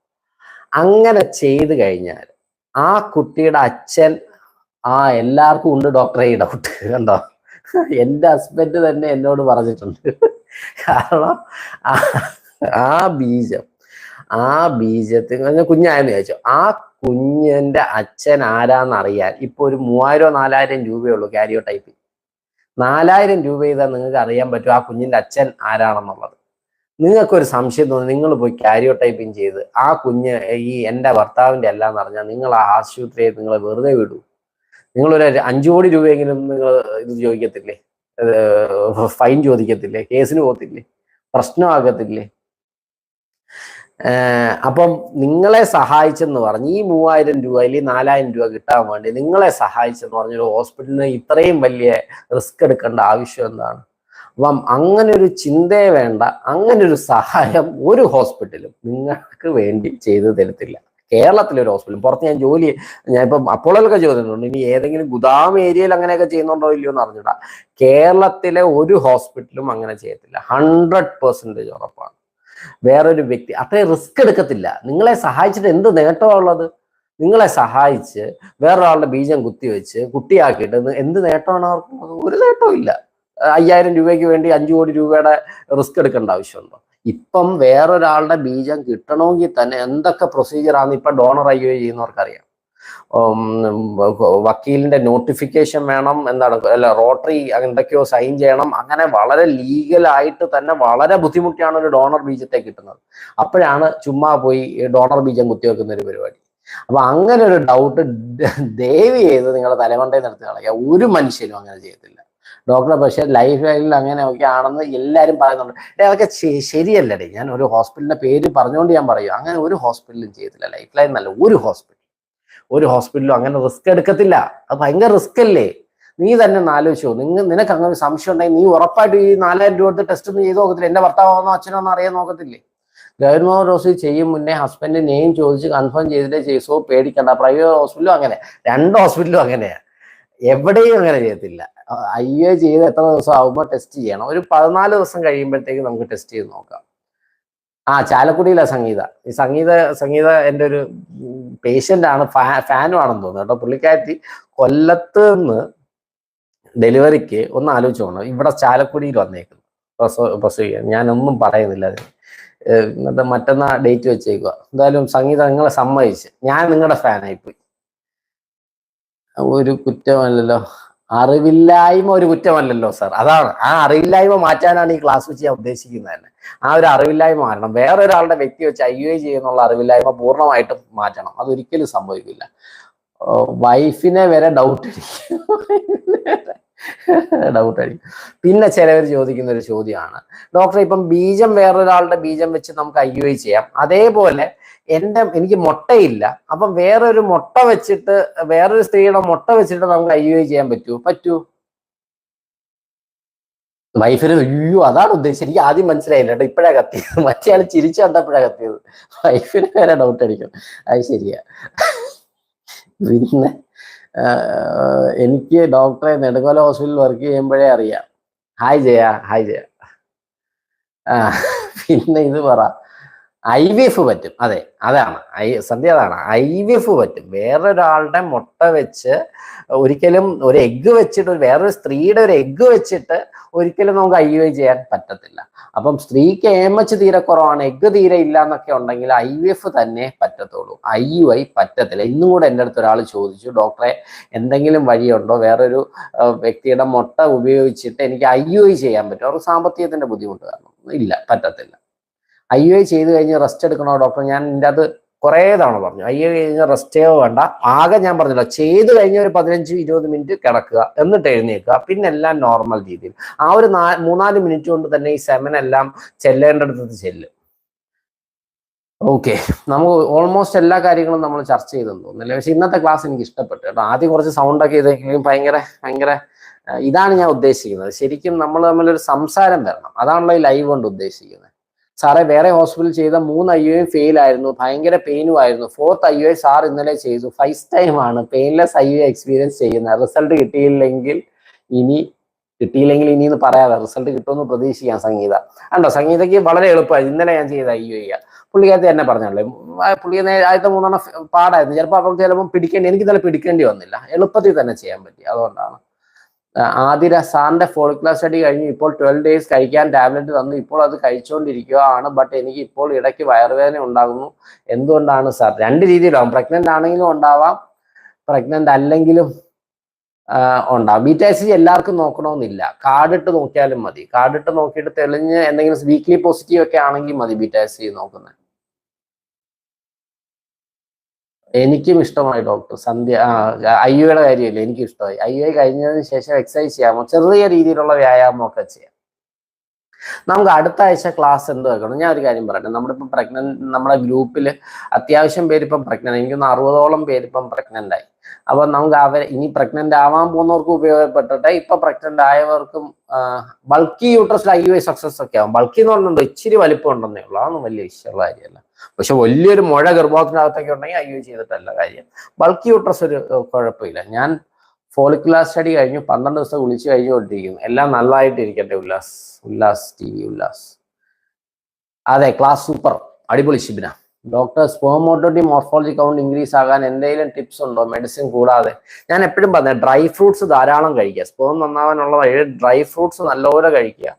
അങ്ങനെ ചെയ്തു കഴിഞ്ഞാൽ ആ കുട്ടിയുടെ അച്ഛൻ എല്ലാവർക്കും ഉണ്ട് ഡോക്ടറെ ഈ ഡൗട്ട്. കണ്ടോ, എൻ്റെ ഹസ്ബൻഡ് തന്നെ എന്നോട് പറഞ്ഞിട്ടുണ്ട്. കാരണം ആ ബീജത്തിന് കുഞ്ഞായെന്ന് ചോദിച്ചു, ആ കുഞ്ഞിന്റെ അച്ഛൻ ആരാന്നറിയാൻ ഇപ്പൊ ഒരു 3000-4000 രൂപയുള്ളൂ കാരിയോടൈപ്പ്. 4000 രൂപ ചെയ്താൽ നിങ്ങൾക്ക് അറിയാൻ പറ്റും ആ കുഞ്ഞിന്റെ അച്ഛൻ ആരാണെന്നുള്ളത്. നിങ്ങൾക്കൊരു സംശയം തോന്നി, നിങ്ങൾ പോയി കാരിയോടൈപ്പിങ് ചെയ്ത് ആ കുഞ്ഞ് ഈ എൻ്റെ ഭർത്താവിൻ്റെ അല്ലാന്ന് പറഞ്ഞാൽ നിങ്ങൾ ആ ആശുപത്രിയെ നിങ്ങൾ വെറുതെ വിടൂ? നിങ്ങളൊരു 5 കോടി രൂപയെങ്കിലും നിങ്ങൾ ഇത് ചോദിക്കത്തില്ലേ? ഫൈൻ ചോദിക്കത്തില്ലേ? കേസിന് പോകത്തില്ലേ? പ്രശ്നമാകത്തില്ലേ? അപ്പം നിങ്ങളെ സഹായിച്ചെന്ന് പറഞ്ഞ് ഈ 3000 രൂപ അല്ലെങ്കിൽ 4000 രൂപ കിട്ടാൻ വേണ്ടി നിങ്ങളെ സഹായിച്ചെന്ന് പറഞ്ഞൊരു ഹോസ്പിറ്റലിന് ഇത്രയും വലിയ റിസ്ക് എടുക്കേണ്ട ആവശ്യം എന്താണ്? അപ്പം അങ്ങനെ ഒരു ചിന്തയെ വേണ്ട, അങ്ങനെ ഒരു സഹായം ഒരു ഹോസ്പിറ്റലും നിങ്ങൾക്ക് വേണ്ടി ചെയ്തു തരത്തില്ല. കേരളത്തിലെ ഒരു ഹോസ്പിറ്റലും. പുറത്ത് ഞാൻ ഇപ്പം അപ്പോളൊക്കെ ചോദിച്ചിട്ടുണ്ട്, ഇനി ഏതെങ്കിലും ഗുദാം ഏരിയയിൽ അങ്ങനെയൊക്കെ ചെയ്യുന്നുണ്ടോ ഇല്ലയോ എന്ന് അറിഞ്ഞിട്ടാ. കേരളത്തിലെ ഒരു ഹോസ്പിറ്റലും അങ്ങനെ ചെയ്യത്തില്ല. 100% ഉറപ്പാണ്. വേറൊരു വ്യക്തി അത്രയും റിസ്ക് എടുക്കത്തില്ല. നിങ്ങളെ സഹായിച്ചിട്ട് എന്ത് നേട്ടമാണ് ഉള്ളത്? നിങ്ങളെ സഹായിച്ച് വേറൊരാളുടെ ബീജം കുത്തിവെച്ച് കുട്ടിയാക്കിയിട്ട് എന്ത് നേട്ടമാണ് അവർക്ക്? ഒരു നേട്ടവും ഇല്ല. 5000 രൂപയ്ക്ക് വേണ്ടി 5 കോടി രൂപയുടെ റിസ്ക് എടുക്കേണ്ട ആവശ്യമുണ്ടോ? ഇപ്പം വേറൊരാളുടെ ബീജം കിട്ടണമെങ്കിൽ തന്നെ എന്തൊക്കെ പ്രൊസീജിയറാണ് ഇപ്പൊ ഡോണർ IUI ചെയ്യുന്നവർക്കറിയാം. വക്കീലിന്റെ നോട്ടിഫിക്കേഷൻ വേണം, റോട്ടറി എന്തൊക്കെയോ സൈൻ ചെയ്യണം. അങ്ങനെ വളരെ ലീഗലായിട്ട് തന്നെ വളരെ ബുദ്ധിമുട്ടിയാണ് ഒരു ഡോണർ ബീജത്തെ കിട്ടുന്നത്. അപ്പോഴാണ് ചുമ്മാ പോയി ഡോണർ ബീജം കുത്തിവെക്കുന്ന ഒരു പരിപാടി. അപ്പൊ അങ്ങനെ ഒരു ഡൗട്ട് ദയവ് ചെയ്ത് നിങ്ങളുടെ തലമണ്ടയിൽ നിർത്തി കളയുക. ഒരു മനുഷ്യനും അങ്ങനെ ചെയ്യത്തില്ല ഡോക്ടറെ. പക്ഷെ ലൈഫ് ലൈനിൽ അങ്ങനെയൊക്കെ ആണെന്ന് എല്ലാവരും പറയുന്നുണ്ട്. അതൊക്കെ ശരിയല്ലടേ. ഞാൻ ഒരു ഹോസ്പിറ്റലിന്റെ പേര് പറഞ്ഞുകൊണ്ട് ഞാൻ പറയും, അങ്ങനെ ഒരു ഹോസ്പിറ്റലും ചെയ്യത്തില്ല. ലൈഫ് ലൈൻ എന്നല്ല, ഒരു ഹോസ്പിറ്റലും അങ്ങനെ റിസ്ക് എടുക്കത്തില്ല. അത് ഭയങ്കര റിസ്ക് അല്ലേ? നീ തന്നെ ആലോചിച്ചോ. നിനക്ക് അങ്ങനെ സംശയം ഉണ്ടെങ്കിൽ നീ ഉറപ്പായിട്ട് ഈ 4000 രൂപ എടുത്ത് ടെസ്റ്റ് ഒന്നും ചെയ്ത് നോക്കത്തില്ല? എന്റെ ഭർത്താവോ അച്ഛനോ അറിയാൻ നോക്കത്തില്ലേ? ഗവൺമെന്റ് ഹോസ്പിറ്റൽ ചെയ്യും മുന്നേ ഹസ്ബൻഡ് നെയിം ചോദിച്ച് കൺഫേം ചെയ്തിട്ടേ ചെയ്സോ, പേടിക്കണ്ട. പ്രൈവറ്റ് ഹോസ്പിറ്റലും അങ്ങനെ, 2 ഹോസ്പിറ്റലും അങ്ങനെയാ. എവിടെയും അങ്ങനെ ചെയ്യത്തില്ല. IUI ചെയ്ത് എത്ര ദിവസം ആകുമ്പോൾ ടെസ്റ്റ് ചെയ്യണം? ഒരു 14 ദിവസം കഴിയുമ്പോഴത്തേക്ക് നമുക്ക് ടെസ്റ്റ് ചെയ്ത് നോക്കാം. ചാലക്കുടിയിലെ സംഗീത എൻ്റെ ഒരു പേഷ്യന്റ് ആണ്, ഫാനും ആണെന്ന് തോന്നുന്നു കേട്ടോ. പുള്ളിക്കാരത്തി കൊല്ലത്ത് നിന്ന് ഡെലിവറിക്ക് ഒന്ന് ആലോചിച്ചോണം ഇവിടെ ചാലക്കുടിയിൽ വന്നേക്കുന്നു പ്രസവിക്കാൻ. ഞാനൊന്നും പറയുന്നില്ല അതിന്. എന്നിട്ട് മറ്റന്നാ ഡേറ്റ് വെച്ചേക്കുക. എന്തായാലും സംഗീത നിങ്ങളെ സമ്മതിച്ച്, ഞാൻ നിങ്ങളുടെ ഫാനായിപ്പോയി. ഒരു കുറ്റമല്ലല്ലോ, അറിവില്ലായ്മ ഒരു കുറ്റമല്ലല്ലോ സാർ. അതാണ്, ആ അറിവില്ലായ്മ മാറ്റാനാണ് ഈ ക്ലാസ് വെച്ച് ഞാൻ ഉദ്ദേശിക്കുന്നത് തന്നെ. ആ ഒരു അറിവില്ലായ്മ മാറ്റണം. വേറൊരാളുടെ വ്യക്തി വെച്ച് IUI ചെയ്യുന്നുള്ള അറിവില്ലായ്മ പൂർണ്ണമായിട്ടും മാറ്റണം. അതൊരിക്കലും സംഭവിക്കില്ല. വൈഫിനെ വരെ ഡൗട്ട് അടിക്കും. പിന്നെ ചിലവർ ചോദിക്കുന്ന ഒരു ചോദ്യമാണ്, ഡോക്ടറെ ഇപ്പം വേറൊരാളുടെ ബീജം വെച്ച് നമുക്ക് IUI ചെയ്യാം, അതേപോലെ എനിക്ക് മുട്ടയില്ല, അപ്പം വേറൊരു സ്ത്രീയുടെ മുട്ട വെച്ചിട്ട് നമുക്ക് IUI ചെയ്യാൻ പറ്റൂ? വൈഫിന് അയ്യോ അതാണ് ഉദ്ദേശിച്ചത്. എനിക്ക് ആദ്യം മനസ്സിലായില്ല കേട്ടോ, ഇപ്പഴാ കത്തിയത്. മറ്റേ ആൾ ചിരിച്ചു കണ്ടപ്പോഴാ കത്തിയത്. വൈഫിന് വരെ ഡൗട്ട് അടിക്കും. അത് ശരിയാ. പിന്നെ എനിക്ക് ഡോക്ടറെ നെടുങ്കോല ഹോസ്പിറ്റലിൽ വർക്ക് ചെയ്യുമ്പോഴേ അറിയാം. ഹായ് ജയ. പിന്നെ ഇത് പറ, IVF പറ്റും. അതാണ് സന്ധ്യ, അതാണ് IVF പറ്റും. വേറൊരാളുടെ മുട്ട വെച്ച് ഒരിക്കലും ഒരു എഗ്ഗ് വെച്ചിട്ട്, വേറൊരു സ്ത്രീയുടെ ഒരു എഗ്ഗ് വെച്ചിട്ട് ഒരിക്കലും നമുക്ക് IUI ചെയ്യാൻ പറ്റത്തില്ല. അപ്പം സ്ത്രീക്ക് AMH തീരെ കുറവാണ്, എഗ്ഗ് തീരെ ഇല്ല എന്നൊക്കെ ഉണ്ടെങ്കിൽ IVF തന്നെ പറ്റത്തുള്ളൂ, IUI പറ്റത്തില്ല. ഇന്നും കൂടെ എൻ്റെ അടുത്ത് ഒരാൾ ചോദിച്ചു, ഡോക്ടറെ എന്തെങ്കിലും വഴിയുണ്ടോ വേറൊരു വ്യക്തിയുടെ മുട്ട ഉപയോഗിച്ചിട്ട് എനിക്ക് IUI ചെയ്യാൻ പറ്റും? അവർക്ക് സാമ്പത്തികത്തിന്റെ ബുദ്ധിമുട്ട് കാരണം. ഇല്ല, പറ്റത്തില്ല. IUI ചെയ്ത് കഴിഞ്ഞ് റെസ്റ്റ് എടുക്കണോ ഡോക്ടർ? ഞാൻ ഇതിൻ്റെ അത് കുറേ തവണ പറഞ്ഞു IUI കഴിഞ്ഞ റെസ്റ്റേ വേണ്ട, ആകെ ഞാൻ പറഞ്ഞല്ലോ ചെയ്ത് കഴിഞ്ഞ ഒരു 15-20 മിനിറ്റ് കിടക്കുക, എന്നിട്ട് എഴുന്നേൽക്കുക, പിന്നെ എല്ലാം നോർമൽ രീതിയിൽ. ആ ഒരു 3-4 മിനിറ്റ് കൊണ്ട് തന്നെ ഈ സെമൻ എല്ലാം ചെല്ലേണ്ടടുത്ത് ചെല്ലും. ഓക്കെ, നമുക്ക് ഓൾമോസ്റ്റ് എല്ലാ കാര്യങ്ങളും നമ്മൾ ചർച്ച ചെയ്തെന്ന് തോന്നുന്നില്ല. പക്ഷെ ഇന്നത്തെ ക്ലാസ് എനിക്ക് ഇഷ്ടപ്പെട്ടു കേട്ടോ. ആദ്യം കുറച്ച് സൗണ്ടൊക്കെ ചെയ്തെങ്കിലും ഭയങ്കര ഇതാണ് ഞാൻ ഉദ്ദേശിക്കുന്നത്. ശരിക്കും നമ്മൾ തമ്മിലൊരു സംസാരം വരണം. അതാണല്ലോ ഈ ലൈവ് കൊണ്ട് ഉദ്ദേശിക്കുന്നത്. സാറേ വേറെ ഹോസ്പിറ്റലിൽ ചെയ്ത 3 IUI ഫെയിൽ ആയിരുന്നു, ഭയങ്കര പെയിനും ആയിരുന്നു. 4th IUI സാർ ഇന്നലെ ചെയ്തു, ഫസ്റ്റ് ടൈം ആണ് പെയിൻലെസ് IUI എക്സ്പീരിയൻസ് ചെയ്യുന്നത്. റിസൾട്ട് കിട്ടിയില്ലെങ്കിൽ ഇനി എന്ന് പറയാതെ റിസൾട്ട് കിട്ടുമെന്ന് പ്രതീക്ഷിക്കാം. സംഗീത ഉണ്ടോ? സംഗീതയ്ക്ക് വളരെ എളുപ്പമായി. ഇന്നലെ ഞാൻ ചെയ്ത IUI പുള്ളിക്കകത്ത് തന്നെ പറഞ്ഞല്ലേ, പുള്ളിയെ ആദ്യത്തെ 3 പാടായിരുന്നു. ചിലപ്പോൾ എനിക്ക് ഇന്നലെ പിടിക്കേണ്ടി വന്നില്ല, എളുപ്പത്തിൽ തന്നെ ചെയ്യാൻ പറ്റി. അതുകൊണ്ടാണ്. ആതിര സാറിന്റെ ഫോളിക്കുലർ സ്റ്റഡി കഴിഞ്ഞു, ഇപ്പോൾ 12 days കഴിക്കാൻ ടാബ്ലറ്റ് തന്നു, ഇപ്പോൾ അത് കഴിച്ചുകൊണ്ടിരിക്കുകയാണ്. ബട്ട് എനിക്ക് ഇപ്പോൾ ഇടയ്ക്ക് വയറുവേദന ഉണ്ടാകുന്നു, എന്തുകൊണ്ടാണ് സാർ? 2 രീതിയിലാവും. പ്രഗ്നന്റ് ആണെങ്കിലും ഉണ്ടാവാം, പ്രഗ്നന്റ് അല്ലെങ്കിലും ഉണ്ടാവും. BTC എല്ലാവർക്കും നോക്കണമെന്നില്ല, കാർഡിട്ട് നോക്കിയാലും മതി. കാർഡിട്ട് നോക്കിയിട്ട് തെളിഞ്ഞ് എന്തെങ്കിലും വീക്ക്ലി പോസിറ്റീവ് ഒക്കെ ആണെങ്കിൽ മതി BTC നോക്കുന്നത്. എനിക്കും ഇഷ്ടമായി ഡോക്ടർ സന്ധ്യ. IUIയുടെ കാര്യമില്ല, എനിക്കും ഇഷ്ടമായി. IUI കഴിഞ്ഞതിന് ശേഷം എക്സസൈസ് ചെയ്യാമോ? ചെറിയ രീതിയിലുള്ള വ്യായാമം ഒക്കെ ചെയ്യാം. നമുക്ക് അടുത്ത ആഴ്ച ക്ലാസ് എന്ത് വെക്കണം? ഞാൻ ഒരു കാര്യം പറയട്ടെ. നമ്മുടെ ഗ്രൂപ്പിൽ അത്യാവശ്യം പേര് ഇപ്പം പ്രഗ്നന്റ്, എനിക്കൊന്ന് 60ഓളം പേര് ഇപ്പം പ്രഗ്നന്റ് ആയി. അപ്പൊ നമുക്ക് ഇനി പ്രഗ്നന്റ് ആവാൻ പോകുന്നവർക്കും ഉപയോഗപ്പെട്ടിട്ടെ, ഇപ്പൊ പ്രഗ്നന്റ് ആയവർക്കും ബൾക്കി യൂട്രസിൽ IUI സക്സസ് ഒക്കെ ആവും. ബൾക്കി എന്ന് പറഞ്ഞിട്ടുണ്ടോ, ഇച്ചിരി വലിപ്പം ഉണ്ടെന്നേ ഉള്ളൂ, അതൊന്നും വലിയ വിഷയമുള്ള കാര്യമല്ല. പക്ഷെ വലിയൊരു മുഴ ഗർഭത്തിനകത്തൊക്കെ ഉണ്ടെങ്കിൽ IUI ചെയ്തിട്ടല്ല കാര്യം. ബൾക്കി യൂട്രസ് ഒരു കുഴപ്പമില്ല. ഞാൻ ഫോളിക്കുലർ സ്റ്റഡി കഴിഞ്ഞു, 12 ദിവസം വിളിച്ചു കഴിഞ്ഞുകൊണ്ടിരിക്കുന്നു. എല്ലാം നല്ലതായിട്ടിരിക്കട്ടെ. ഉല്ലാസ് TV ഉല്ലാസ്. അതെ, ക്ലാസ് സൂപ്പർ, അടിപൊളി Shibina. Doctor sperm motility morphology count increase ആകാൻ എന്തെങ്കിലും ടിപ്സ് ഉണ്ടോ മെഡിസിൻ കൂടാതെ? ഞാൻ എപ്പോഴും പറഞ്ഞത് ഡ്രൈ ഫ്രൂട്ട്സ് ധാരാളം കഴിക്കുക. സ്പേം നന്നാവാനുള്ള ഡ്രൈ ഫ്രൂട്ട്സ് നല്ലപോലെ കഴിക്കുക.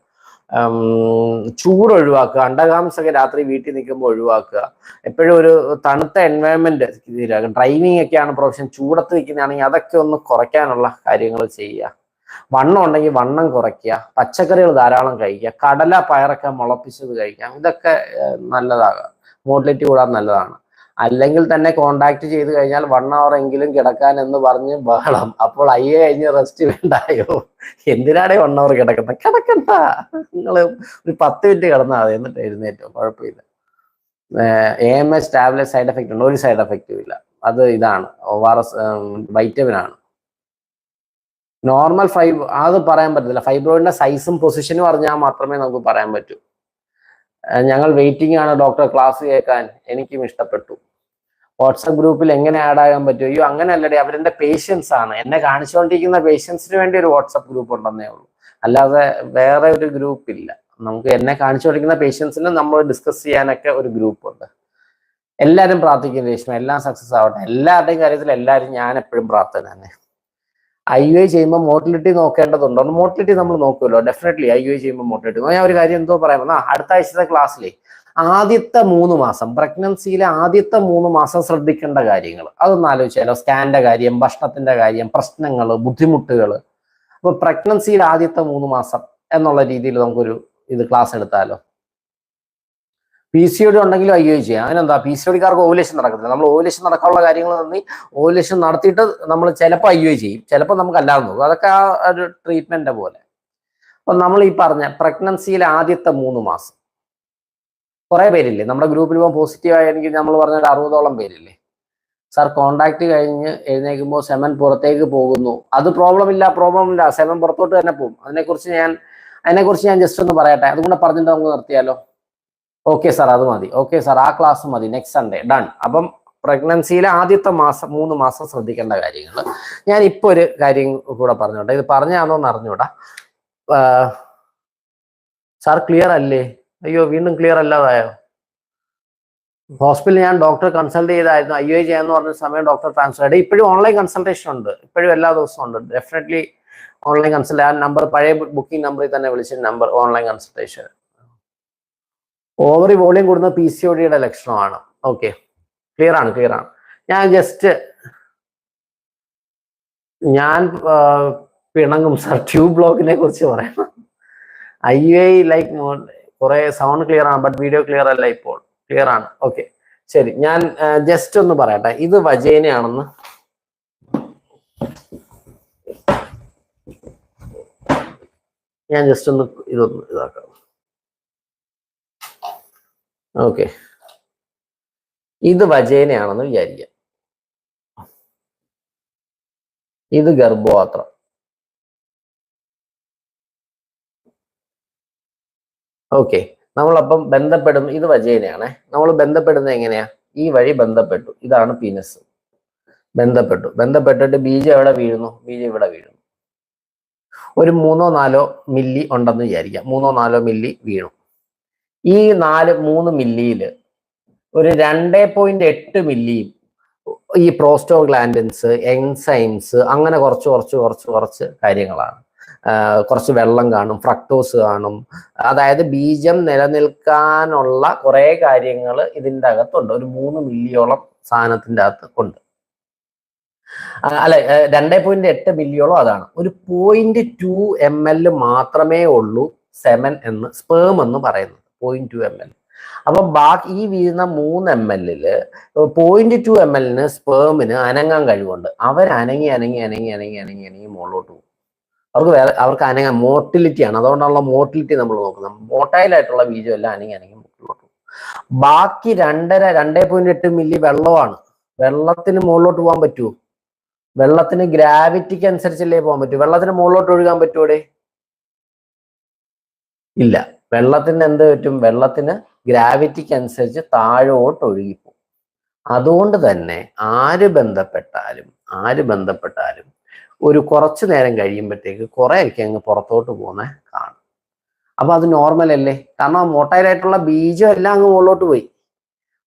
ചൂട് ഒഴിവാക്കുക. അണ്ടർഗാംസ് ഒക്കെ രാത്രി വീട്ടിൽ നിൽക്കുമ്പോൾ ഒഴിവാക്കുക. എപ്പോഴും ഒരു തണുത്ത എൻവയൺമെന്റ്. ഡ്രൈവിംഗ് ഒക്കെയാണ് പ്രൊഫഷൻ, ചൂടത്ത് നിൽക്കുന്നതാണെങ്കിൽ അതൊക്കെ ഒന്ന് കുറയ്ക്കാനുള്ള കാര്യങ്ങൾ ചെയ്യുക. വണ്ണം ഉണ്ടെങ്കിൽ വണ്ണം കുറയ്ക്കുക. പച്ചക്കറികൾ ധാരാളം കഴിക്കുക. കടല പയറൊക്കെ മുളപ്പിച്ചത് കഴിക്കാം. ഇതൊക്കെ നല്ലതാകാം, മോട്ടിലിറ്റി കൂടാൻ നല്ലതാണ്. അല്ലെങ്കിൽ തന്നെ കോണ്ടാക്ട് ചെയ്ത് കഴിഞ്ഞാൽ 1 hour എങ്കിലും കിടക്കാൻ എന്ന് പറഞ്ഞ് ബഹളം. അപ്പോൾ IUI കഴിഞ്ഞ് റെസ്റ്റ് വേണ്ടായോ? എന്തിനാണേ 1 hour കിടക്കണ്ട? നിങ്ങൾ ഒരു 10 മിനിറ്റ് കിടന്നാൽ മതി, എന്നിട്ട് എഴുന്നേറ്റോ, കുഴപ്പമില്ല. AMS ടാബ്ലറ്റ് സൈഡ് എഫക്റ്റ് ഉണ്ടോ? ഒരു സൈഡ് എഫക്റ്റും ഇല്ല. അത് ഇതാണ് ORS വൈറ്റമിൻ ആണ്. നോർമൽ അത് പറയാൻ പറ്റത്തില്ല. ഫൈബ്രോയിഡിന്റെ സൈസും പൊസിഷനും അറിഞ്ഞാൽ മാത്രമേ നമുക്ക് പറയാൻ പറ്റൂ. ഞങ്ങൾ വെയിറ്റിംഗ് ആണ് ഡോക്ടർ, ക്ലാസ് കേൾക്കാൻ. എനിക്കും ഇഷ്ടപ്പെട്ടു. വാട്സപ്പ് ഗ്രൂപ്പിൽ എങ്ങനെ ആഡ് ആകാൻ പറ്റും? അയ്യോ അങ്ങനെയല്ലടേ, അവരെന്റെ പേഷ്യൻസ് ആണ്. എന്നെ കാണിച്ചുകൊണ്ടിരിക്കുന്ന പേഷ്യൻസിന് വേണ്ടി ഒരു വാട്സപ്പ് ഗ്രൂപ്പ് ഉണ്ടെന്നേ ഉള്ളൂ, അല്ലാതെ വേറെ ഒരു ഗ്രൂപ്പ് ഇല്ല. നമുക്ക് എന്നെ കാണിച്ചുകൊണ്ടിരിക്കുന്ന പേഷ്യൻസിന് നമ്മൾ ഡിസ്കസ് ചെയ്യാനൊക്കെ ഒരു ഗ്രൂപ്പ് ഉണ്ട്. എല്ലാവരും പ്രാർത്ഥിക്കുന്ന രേഷ്മ, എല്ലാം സക്സസ് ആവട്ടെ. എല്ലാവരുടെയും കാര്യത്തിൽ എല്ലാവരും, ഞാൻ എപ്പോഴും പ്രാർത്ഥന തന്നെ. IUI ചെയ്യുമ്പോൾ മോട്ടിലിറ്റി നോക്കേണ്ടതുണ്ടോ? മോട്ടിലിറ്റി നമ്മൾ നോക്കുമല്ലോ, ഡെഫിനറ്റ്ലി. IUI ചെയ്യുമ്പോൾ മോട്ടിലിറ്റി. ഞാൻ ഒരു കാര്യം എന്തോ പറയാം, അടുത്ത ആഴ്ചത്തെ ക്ലാസ്സിലെ ആദ്യത്തെ 3 മാസം, പ്രഗ്നൻസിയിലെ ആദ്യത്തെ 3 മാസം ശ്രദ്ധിക്കേണ്ട കാര്യങ്ങൾ അതൊന്ന് ആലോചിച്ചാലോ. സ്കാനിന്റെ കാര്യം, ഭക്ഷണത്തിന്റെ കാര്യം, പ്രശ്നങ്ങൾ, ബുദ്ധിമുട്ടുകൾ. അപ്പൊ പ്രഗ്നൻസിയിലെ ആദ്യത്തെ 3 മാസം എന്നുള്ള രീതിയിൽ നമുക്കൊരു ക്ലാസ് എടുത്താലോ. PCOD ഉണ്ടെങ്കിലും IUI ചെയ്യാം. അതിനെന്താ, PCODക്കാർക്ക് ഓവുലേഷൻ നടക്കത്തില്ല. നമ്മൾ ഓവുലേഷൻ നടക്കാനുള്ള കാര്യങ്ങൾ ഓവുലേഷൻ നടത്തിയിട്ട് നമ്മൾ ചിലപ്പോൾ IUI ചെയ്യും, ചിലപ്പോൾ നമുക്ക് അല്ലാതെ നോക്കും. അതൊക്കെ ആ ഒരു ട്രീറ്റ്മെന്റ് പോലെ. അപ്പൊ നമ്മൾ ഈ പറഞ്ഞ പ്രഗ്നൻസിയിലെ ആദ്യത്തെ 3 മാസം കുറെ പേരില്ലേ നമ്മുടെ ഗ്രൂപ്പിൽ? ഇപ്പോൾ പോസിറ്റീവായി എനിക്ക് നമ്മൾ പറഞ്ഞ 60ഓളം പേരില്ലേ? സാർ കോണ്ടാക്ട് കഴിഞ്ഞ് എഴുന്നേൽക്കുമ്പോൾ സെമൻ പുറത്തേക്ക് പോകുന്നു, അത് പ്രോബ്ലം ഇല്ല. സെമൻ പുറത്തോട്ട് തന്നെ പോകും. അതിനെക്കുറിച്ച് ഞാൻ ജസ്റ്റ് ഒന്ന് പറയട്ടെ, അതുകൂടെ പറഞ്ഞിട്ട് നമുക്ക് നിർത്തിയാലോ? ഓക്കെ സാർ, അത് മതി. ഓക്കെ സാർ, ആ ക്ലാസ് മതി. Next Sunday done. അപ്പം പ്രഗ്നൻസിയിലെ ആദ്യത്തെ 3 മാസം ശ്രദ്ധിക്കേണ്ട കാര്യങ്ങൾ ഞാൻ ഇപ്പോൾ ഒരു കാര്യം കൂടെ പറഞ്ഞോട്ടെ. ഇത് പറഞ്ഞാണോന്ന് അറിഞ്ഞൂടാ. സാർ ക്ലിയർ അല്ലേ? അയ്യോ, വീണ്ടും ക്ലിയർ അല്ലാതായോ? ഹോസ്പിറ്റലിൽ ഞാൻ ഡോക്ടറെ കൺസൾട്ട് ചെയ്തായിരുന്നു, IUI ചെയ്യാന്ന് പറഞ്ഞ സമയം ഡോക്ടർ ട്രാൻസ്ഫർ ചെയ്ത്. ഇപ്പോഴും ഓൺലൈൻ കൺസൾട്ടേഷൻ ഉണ്ട്, ഇപ്പോഴും എല്ലാ ദിവസവും ഉണ്ട്. ഡെഫിനറ്റ്ലി ഓൺലൈൻ കൺസൾട്ട്, ആ നമ്പർ പഴയ ബുക്കിംഗ് നമ്പറിൽ തന്നെ വിളിച്ച number, online consultation. Ovary volume കൂടുന്ന PCODയുടെ ലക്ഷണമാണ്. ഓക്കെ, ക്ലിയർ ആണ്. ഞാൻ പിണങ്ങും സാർ, ട്യൂബ് ബ്ലോക്കിനെ കുറിച്ച് പറയണം. IUI ലൈക്ക് കുറെ സൗണ്ട് ക്ലിയർ ആണ്, ബട്ട് വീഡിയോ ക്ലിയർ അല്ല. ഇപ്പോൾ ക്ലിയർ ആണ്. ഓക്കെ, ശരി, ഞാൻ ജസ്റ്റ് ഒന്ന് പറയട്ടെ. ഇത് വജേനയാണെന്ന് ഞാൻ ജസ്റ്റ് ഒന്ന് ഇതൊന്ന് ഇതാക്കാം. ഓക്കെ, ഇത് വജേനയാണെന്ന് വിചാരിക്കാം. ഇത് ഗർഭപാത്രം. ഓക്കെ, നമ്മളപ്പം ബന്ധപ്പെടും. ഇത് വജേനയാണേ. നമ്മൾ ബന്ധപ്പെടുന്നത് എങ്ങനെയാ? ഈ വഴി ബന്ധപ്പെട്ടു. ഇതാണ് പീനസ്. ബന്ധപ്പെട്ടിട്ട് ബീജം എവിടെ വീഴുന്നു? ബീജം ഇവിടെ വീഴുന്നു. ഒരു 3-4 മില്ലി ഉണ്ടെന്ന് വിചാരിക്കാം. 3-4 മില്ലി വീണു. ഈ 3 മില്ലിയില് ഒരു 2.8 മില്ലിയും ഈ പ്രോസ്റ്റോഗ്ലാൻഡിൻസ്, എൻസൈംസ്, അങ്ങനെ കുറച്ച് കാര്യങ്ങളാണ്. കുറച്ച് വെള്ളം കാണും, ഫ്രക്ടോസ് കാണും. അതായത് ബീജം നിലനിൽക്കാനുള്ള കുറെ കാര്യങ്ങൾ ഇതിൻ്റെ അകത്തുണ്ട്. ഒരു 3 മില്ലിയോളം സാധനത്തിൻ്റെ അകത്ത് ഉണ്ട്. അല്ല, 2.8 മില്ലിയോളം അതാണ്. ഒരു 0.2 ml മാത്രമേ ഉള്ളൂ സെമൻ എന്ന്, സ്പേം എന്ന് പറയുന്നത്. 0.2 ml. അപ്പൊ ബാക്കി ഈ വീഴുന്ന 3 ml 0.2 ml സ്പേമിന് അനങ്ങാൻ കഴിവുണ്ട്. അവരനങ്ങി മുകളിലോട്ട് പോകും. അവർക്ക് അനങ്ങാൻ മോട്ടിലിറ്റിയാണ്. അതുകൊണ്ടുള്ള മോട്ടിലിറ്റി നമ്മൾ നോക്കുന്നത്. മോട്ടൈലായിട്ടുള്ള ബീജം എല്ലാം അനങ്ങി മുകളിലോട്ട് പോകും. ബാക്കി 2.8 മില്ലി വെള്ളമാണ്. വെള്ളത്തിന് മുകളിലോട്ട് പോകാൻ പറ്റുമോ? വെള്ളത്തിന് ഗ്രാവിറ്റിക്ക് അനുസരിച്ചല്ലേ പോകാൻ പറ്റൂ. വെള്ളത്തിന് മുകളിലോട്ട് ഒഴുകാൻ പറ്റുമോടെ? ഇല്ല. വെള്ളത്തിന് എന്ത് പറ്റും? വെള്ളത്തിന് ഗ്രാവിറ്റിക്ക് അനുസരിച്ച് താഴോട്ട് ഒഴുകിപ്പോകും. അതുകൊണ്ട് തന്നെ ആര് ബന്ധപ്പെട്ടാലും ഒരു കുറച്ചു നേരം കഴിയുമ്പോഴത്തേക്ക് കുറെയൊക്കെ അങ്ങ് പുറത്തോട്ട് പോകുന്ന കാണും. അപ്പൊ അത് നോർമൽ അല്ലേ? കാരണം മോട്ടൈലായിട്ടുള്ള ബീജം എല്ലാം അങ്ങ് മുകളിലോട്ട് പോയി.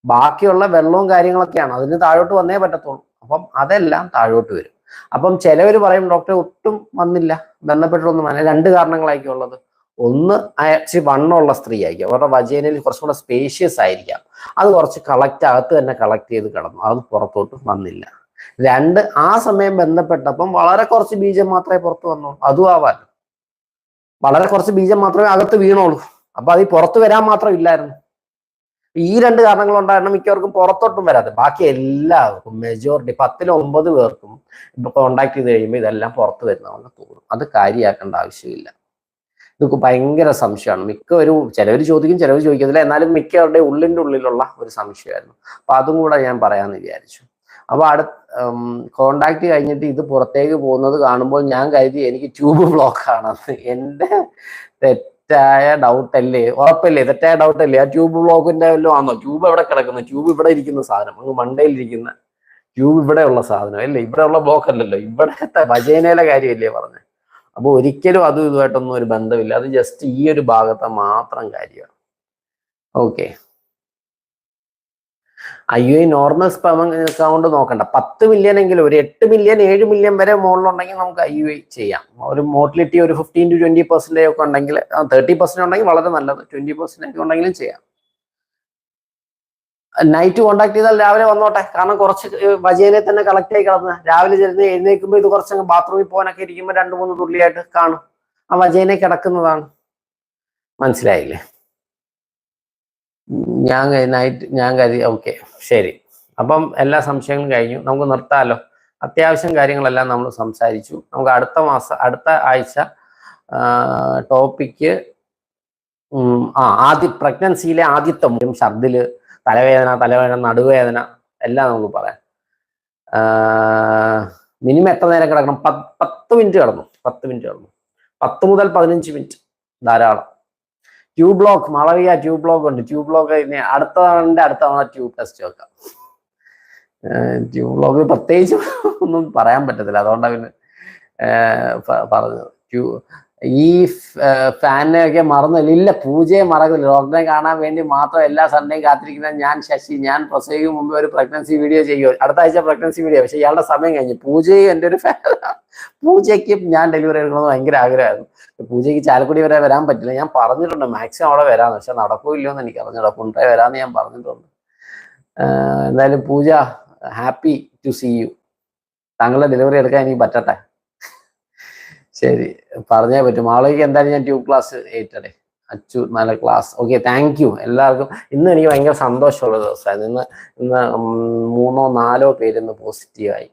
ബാക്കിയുള്ള വെള്ളവും കാര്യങ്ങളൊക്കെയാണ്, അതിന് താഴോട്ട് വന്നേ പറ്റത്തുള്ളൂ. അപ്പം അതെല്ലാം താഴോട്ട് വരും. അപ്പം ചിലവർ പറയും ഡോക്ടറെ ഒട്ടും വന്നില്ല, ബന്ധപ്പെട്ടൊന്നും വന്നില്ല. 2 കാരണങ്ങളായിരിക്കും ഉള്ളത്. ഒന്ന്, ആക്ച്വലി വണ്ണമുള്ള സ്ത്രീ ആയിരിക്കും. അവരുടെ വജേനയിൽ കുറച്ചും കൂടെ സ്പേഷ്യസ് ആയിരിക്കാം. അത് കുറച്ച് അകത്ത് തന്നെ കളക്ട് ചെയ്ത് കിടന്നു, അത് പുറത്തോട്ട് വന്നില്ല. 2, ആ സമയം ബന്ധപ്പെട്ടപ്പം വളരെ കുറച്ച് ബീജം മാത്രമേ പുറത്ത് വന്നുള്ളൂ. അതും ആവാൻ വളരെ കുറച്ച് ബീജം മാത്രമേ അകത്ത് വീണുള്ളൂ. അപ്പൊ അത് പുറത്ത് വരാൻ മാത്രം ഇല്ലായിരുന്നു. ഈ 2 കാരണങ്ങൾ ഉണ്ടായിരുന്നു മിക്കവർക്കും പുറത്തോട്ടും വരാതെ. ബാക്കി എല്ലാവർക്കും, മെജോറിറ്റി 10-9 പേർക്കും ഇപ്പൊ കോണ്ടാക്ട് ചെയ്ത് കഴിയുമ്പോൾ ഇതെല്ലാം പുറത്ത് വരുന്നതെന്ന് തോന്നും. അത് കാര്യമാക്കേണ്ട ആവശ്യമില്ല. ഇതൊക്കെ ഭയങ്കര സംശയമാണ്. ചിലവർ ചോദിക്കും, ചിലവർ ചോദിക്കത്തില്ല. എന്നാലും മിക്കവരുടെ ഉള്ളിലുള്ള ഒരു സംശയമായിരുന്നു. അപ്പൊ അതും കൂടെ ഞാൻ പറയാമെന്ന് വിചാരിച്ചു. അപ്പൊ കോണ്ടാക്ട് കഴിഞ്ഞിട്ട് ഇത് പുറത്തേക്ക് പോകുന്നത് കാണുമ്പോൾ ഞാൻ കരുതി എനിക്ക് ട്യൂബ് ബ്ലോക്ക് ആണെന്ന്. എൻ്റെ തെറ്റായ ഡൗട്ടല്ലേ? ഉറപ്പല്ലേ? തെറ്റായ ഡൗട്ടല്ലേ? ആ ട്യൂബ് ബ്ലോക്കിന്റെ വല്ലതും ആണോ? ട്യൂബ് എവിടെ കിടക്കുന്നു? ട്യൂബ് ഇവിടെ ഇരിക്കുന്ന സാധനം, അങ്ങ് മണ്ടയിലിരിക്കുന്ന ട്യൂബ് ഇവിടെയുള്ള സാധനം അല്ലേ? ഇവിടെയുള്ള ബ്ലോക്ക് അല്ലല്ലോ, ഇവിടത്തെ വജേനയിലെ കാര്യമല്ലേ പറഞ്ഞത്. അപ്പൊ ഒരിക്കലും അതും ഇതുമായിട്ടൊന്നും ഒരു ബന്ധമില്ല. അത് ജസ്റ്റ് ഈ ഒരു ഭാഗത്തെ മാത്രം കാര്യമാണ്. Okay, IUI normal sperm count നോക്കണ്ട. 10 മില്യൺ എങ്കിലും, ഒരു 8 മില്യൺ 7 മില്യൺ വരെ മുകളിലുണ്ടെങ്കിൽ നമുക്ക് IUI ചെയ്യാം. ഒരു മോട്ടിലിറ്റി ഒരു 15-20% ഒക്കെ ഉണ്ടെങ്കിൽ, 30% ഉണ്ടെങ്കിൽ വളരെ നല്ലത്. 20% ഒക്കെ ഉണ്ടെങ്കിലും ചെയ്യാം. നൈറ്റ് കോണ്ടാക്ട് ചെയ്താൽ രാവിലെ വന്നോട്ടെ. കാരണം കുറച്ച് വജേനെ തന്നെ കളക്ട് ആയി കിടന്ന് രാവിലെ എഴുന്നേൽക്കുമ്പോൾ ഇത് കുറച്ചങ്ങ് ബാത്റൂമിൽ പോകാനൊക്കെ ഇരിക്കുമ്പോൾ 2-3 തുള്ളിയായിട്ട് കാണും. ആ വജേനെ കിടക്കുന്നതാണ്. മനസ്സിലായില്ലേ? ഞാൻ കരുതി. ഓക്കെ, ശരി. അപ്പം എല്ലാ സംശയങ്ങളും കഴിഞ്ഞു, നമുക്ക് നിർത്താമല്ലോ. അത്യാവശ്യം കാര്യങ്ങളെല്ലാം നമ്മൾ സംസാരിച്ചു. നമുക്ക് അടുത്ത ആഴ്ച ടോപ്പിക്ക് പ്രഗ്നൻസിയിലെ ആദ്യത്തെ ഛർദില്, തലവേദന, നടുവേദന എല്ലാം നമുക്ക് പറയാം. മിനിമം എത്ര നേരം കിടക്കണം? 10 മിനിറ്റ് കിടന്നു. 10 മുതൽ 15 മിനിറ്റ് ധാരാളം. Tube block, Malavika tube block ഉണ്ട്. ട്യൂബ് ബ്ലോക്ക് അടുത്ത തവണ ട്യൂബ് ടെസ്റ്റ് വെക്കാം. ട്യൂബ് ബ്ലോക്ക് പ്രത്യേകിച്ച് ഒന്നും പറയാൻ പറ്റത്തില്ല, അതുകൊണ്ടാണ് പിന്നെ പറഞ്ഞത്. ഈ ഫാനിനെയൊക്കെ മറന്നില്ല. ഇല്ല, പൂജയെ മറക്കുന്നില്ല. ഡോക്ടറെ കാണാൻ വേണ്ടി മാത്രം എല്ലാ സൺഡേയും കാത്തിരിക്കുന്ന ഞാൻ ശശി. ഞാൻ പ്രസവിക്കും മുമ്പ് ഒരു പ്രഗ്നൻസി വീഡിയോ ചെയ്യുമോ? അടുത്ത ആഴ്ച പ്രഗ്നൻസി വീഡിയോ. പക്ഷെ ഇയാളുടെ സമയം കഴിഞ്ഞു. പൂജയും എൻ്റെ ഒരു ഫാനാണ്. പൂജയ്ക്ക് ഞാൻ ഡെലിവറി എടുക്കണമെന്ന് ഭയങ്കര ആഗ്രഹമായിരുന്നു. പൂജയ്ക്ക് ചാലക്കുടി വരെ വരാൻ പറ്റില്ല. ഞാൻ പറഞ്ഞിട്ടുണ്ട് മാക്സിമം അവിടെ വരാമെന്ന്. പക്ഷെ നടക്കൂല്ലോ എന്ന് എനിക്ക് അറിഞ്ഞൂടാ. കൊണ്ടുപോയി വരാമെന്ന് ഞാൻ പറഞ്ഞിട്ടുണ്ട്. എന്തായാലും പൂജ, ഹാപ്പി ടു സീ യു. താങ്കളുടെ ഡെലിവറി എടുക്കാൻ എനിക്ക് പറ്റട്ടെ. ശരി, പറഞ്ഞേ പറ്റും. മാളവിക്ക് എന്തായാലും ഞാൻ ട്യൂബ് ക്ലാസ് ഏറ്റടേ. അച്ചു നല്ല ക്ലാസ്. ഓക്കെ, താങ്ക് യു എല്ലാവർക്കും. ഇന്ന് എനിക്ക് ഭയങ്കര സന്തോഷമുള്ള ദിവസമായിരുന്നു. ഇന്ന് 3 or 4 പേര് ഇന്ന് പോസിറ്റീവായി.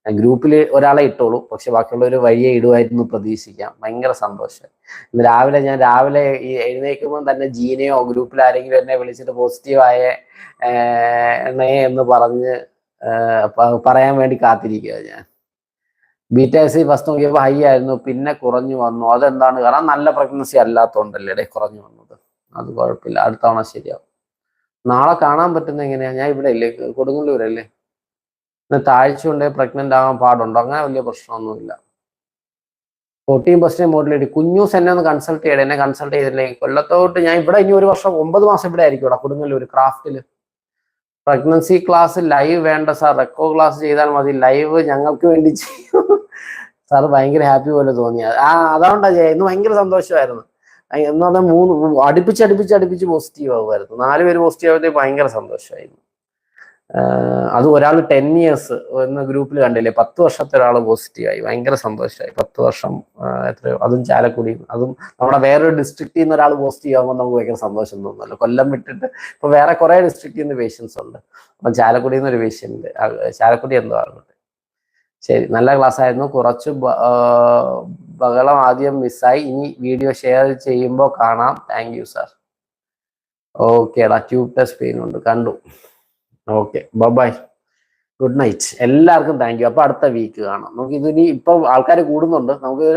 ഗ്രൂപ്പിൽ ഒരാളെ ഇട്ടോളൂ, പക്ഷെ ബാക്കിയുള്ളവർ വഴിയെ ഇടുമായിരുന്നു പ്രതീക്ഷിക്കാം. ഭയങ്കര സന്തോഷം. ഇന്ന് ഞാൻ രാവിലെ ഈ എഴുന്നേൽക്കുമ്പോൾ തന്നെ ജീനയോ ഗ്രൂപ്പിൽ ആരെങ്കിലും എന്നെ വിളിച്ചിട്ട് പോസിറ്റീവായ എന്ന് പറഞ്ഞ് പറയാൻ വേണ്ടി കാത്തിരിക്കുക ഞാൻ. ബീറ്റാസി ഫസ്റ്റ് നോക്കിയപ്പോൾ ഹൈ ആയിരുന്നു, പിന്നെ കുറഞ്ഞു വന്നു. അതെന്താണ്? കാരണം നല്ല പ്രഗ്നൻസി അല്ലാത്തതുകൊണ്ടല്ലേ ഇടയിൽ കുറഞ്ഞു വന്നത്. അത് കുഴപ്പമില്ല, അടുത്ത തവണ ശരിയാവും. നാളെ കാണാൻ പറ്റുന്ന എങ്ങനെയാ? ഞാൻ ഇവിടെ ഇല്ലേ, കൊടുങ്ങല്ലൂരല്ലേ. പിന്നെ താഴ്ച കൊണ്ട് പ്രഗ്നന്റ് ആകാൻ പാടുണ്ടോ? അങ്ങനെ വലിയ പ്രശ്നമൊന്നുമില്ല. 14% മോഡിലിറ്റി. കുഞ്ഞൂസ് എന്നെ ഒന്ന് കൺസൾട്ട് ചെയ്യണം. എന്നെ കൺസൾട്ട് ചെയ്തില്ലേ കൊല്ലത്തോട്ട് ഞാൻ ഇവിടെ ഇനി 1 വർഷം 9 മാസം ഇവിടെ ആയിരിക്കും, ഇവിടെ കൊടുങ്ങല്ലൂർ ക്രാഫ്റ്റില്. പ്രഗ്നൻസി ക്ലാസ് ലൈവ് വേണ്ട സാർ, റെക്കോ ക്ലാസ് ചെയ്താൽ മതി. ലൈവ് ഞങ്ങൾക്ക് വേണ്ടി ചെയ്യും സാർ. ഭയങ്കര ഹാപ്പി പോലെ തോന്നിയത്. അതുകൊണ്ടാ ഇന്ന് ഭയങ്കര സന്തോഷമായിരുന്നു. എന്ന് പറഞ്ഞാൽ 3 അടുപ്പിച്ച് പോസിറ്റീവ് ആവുമായിരുന്നു. 4 പേര് പോസിറ്റീവ് ആവുന്നതിൽ ഭയങ്കര സന്തോഷമായിരുന്നു. അത് ഒരാൾ 10 years എന്ന ഗ്രൂപ്പിൽ കണ്ടില്ലേ, 10 വർഷത്തെ ഒരാൾ പോസിറ്റീവായി. ഭയങ്കര സന്തോഷമായി. 10 വർഷം എത്രയോ, അതും ചാലക്കുടി, അതും നമ്മുടെ വേറൊരു ഡിസ്ട്രിക്റ്റിൽ നിന്ന് ഒരാൾ പോസിറ്റീവ് ആകുമ്പോൾ നമുക്ക് ഭയങ്കര സന്തോഷം തോന്നുമല്ലോ. കൊല്ലം വിട്ടിട്ട് ഇപ്പൊ വേറെ കുറെ ഡിസ്ട്രിക്റ്റിൽ നിന്ന് പേഷ്യൻസ് ഉണ്ട്. അപ്പം ചാലക്കുടിയിൽ നിന്ന് ഒരു പേഷ്യന്റ്, ചാലക്കുടി എന്തോ ആകുന്നുണ്ട്. ശരി, നല്ല ക്ലാസ് ആയിരുന്നു. കുറച്ച് ബഹളം ആദ്യം മിസ്സായി. ഇനി വീഡിയോ ഷെയർ ചെയ്യുമ്പോൾ കാണാം. Thank you sir. ഓക്കേടാ, ട്യൂബ് ടെസ്റ്റ് പെയിൻ ഉണ്ട്, കണ്ടു. ഓക്കെ, ബൈ, ഗുഡ് നൈറ്റ് എല്ലാവർക്കും. Thank you. അപ്പൊ അടുത്ത വീക്ക് കാണാം. നമുക്ക് ഇതിനി ഇപ്പൊ ആൾക്കാർ കൂടുന്നുണ്ട്. നമുക്ക്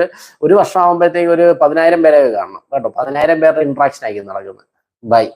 1 വർഷം ആകുമ്പോഴത്തേക്ക് ഒരു 10,000 പേരെ കാണണം കേട്ടോ. 10,000 പേരുടെ ഇന്ററാക്ഷൻ ആയിരിക്കും നടക്കുന്നത്. ബൈ.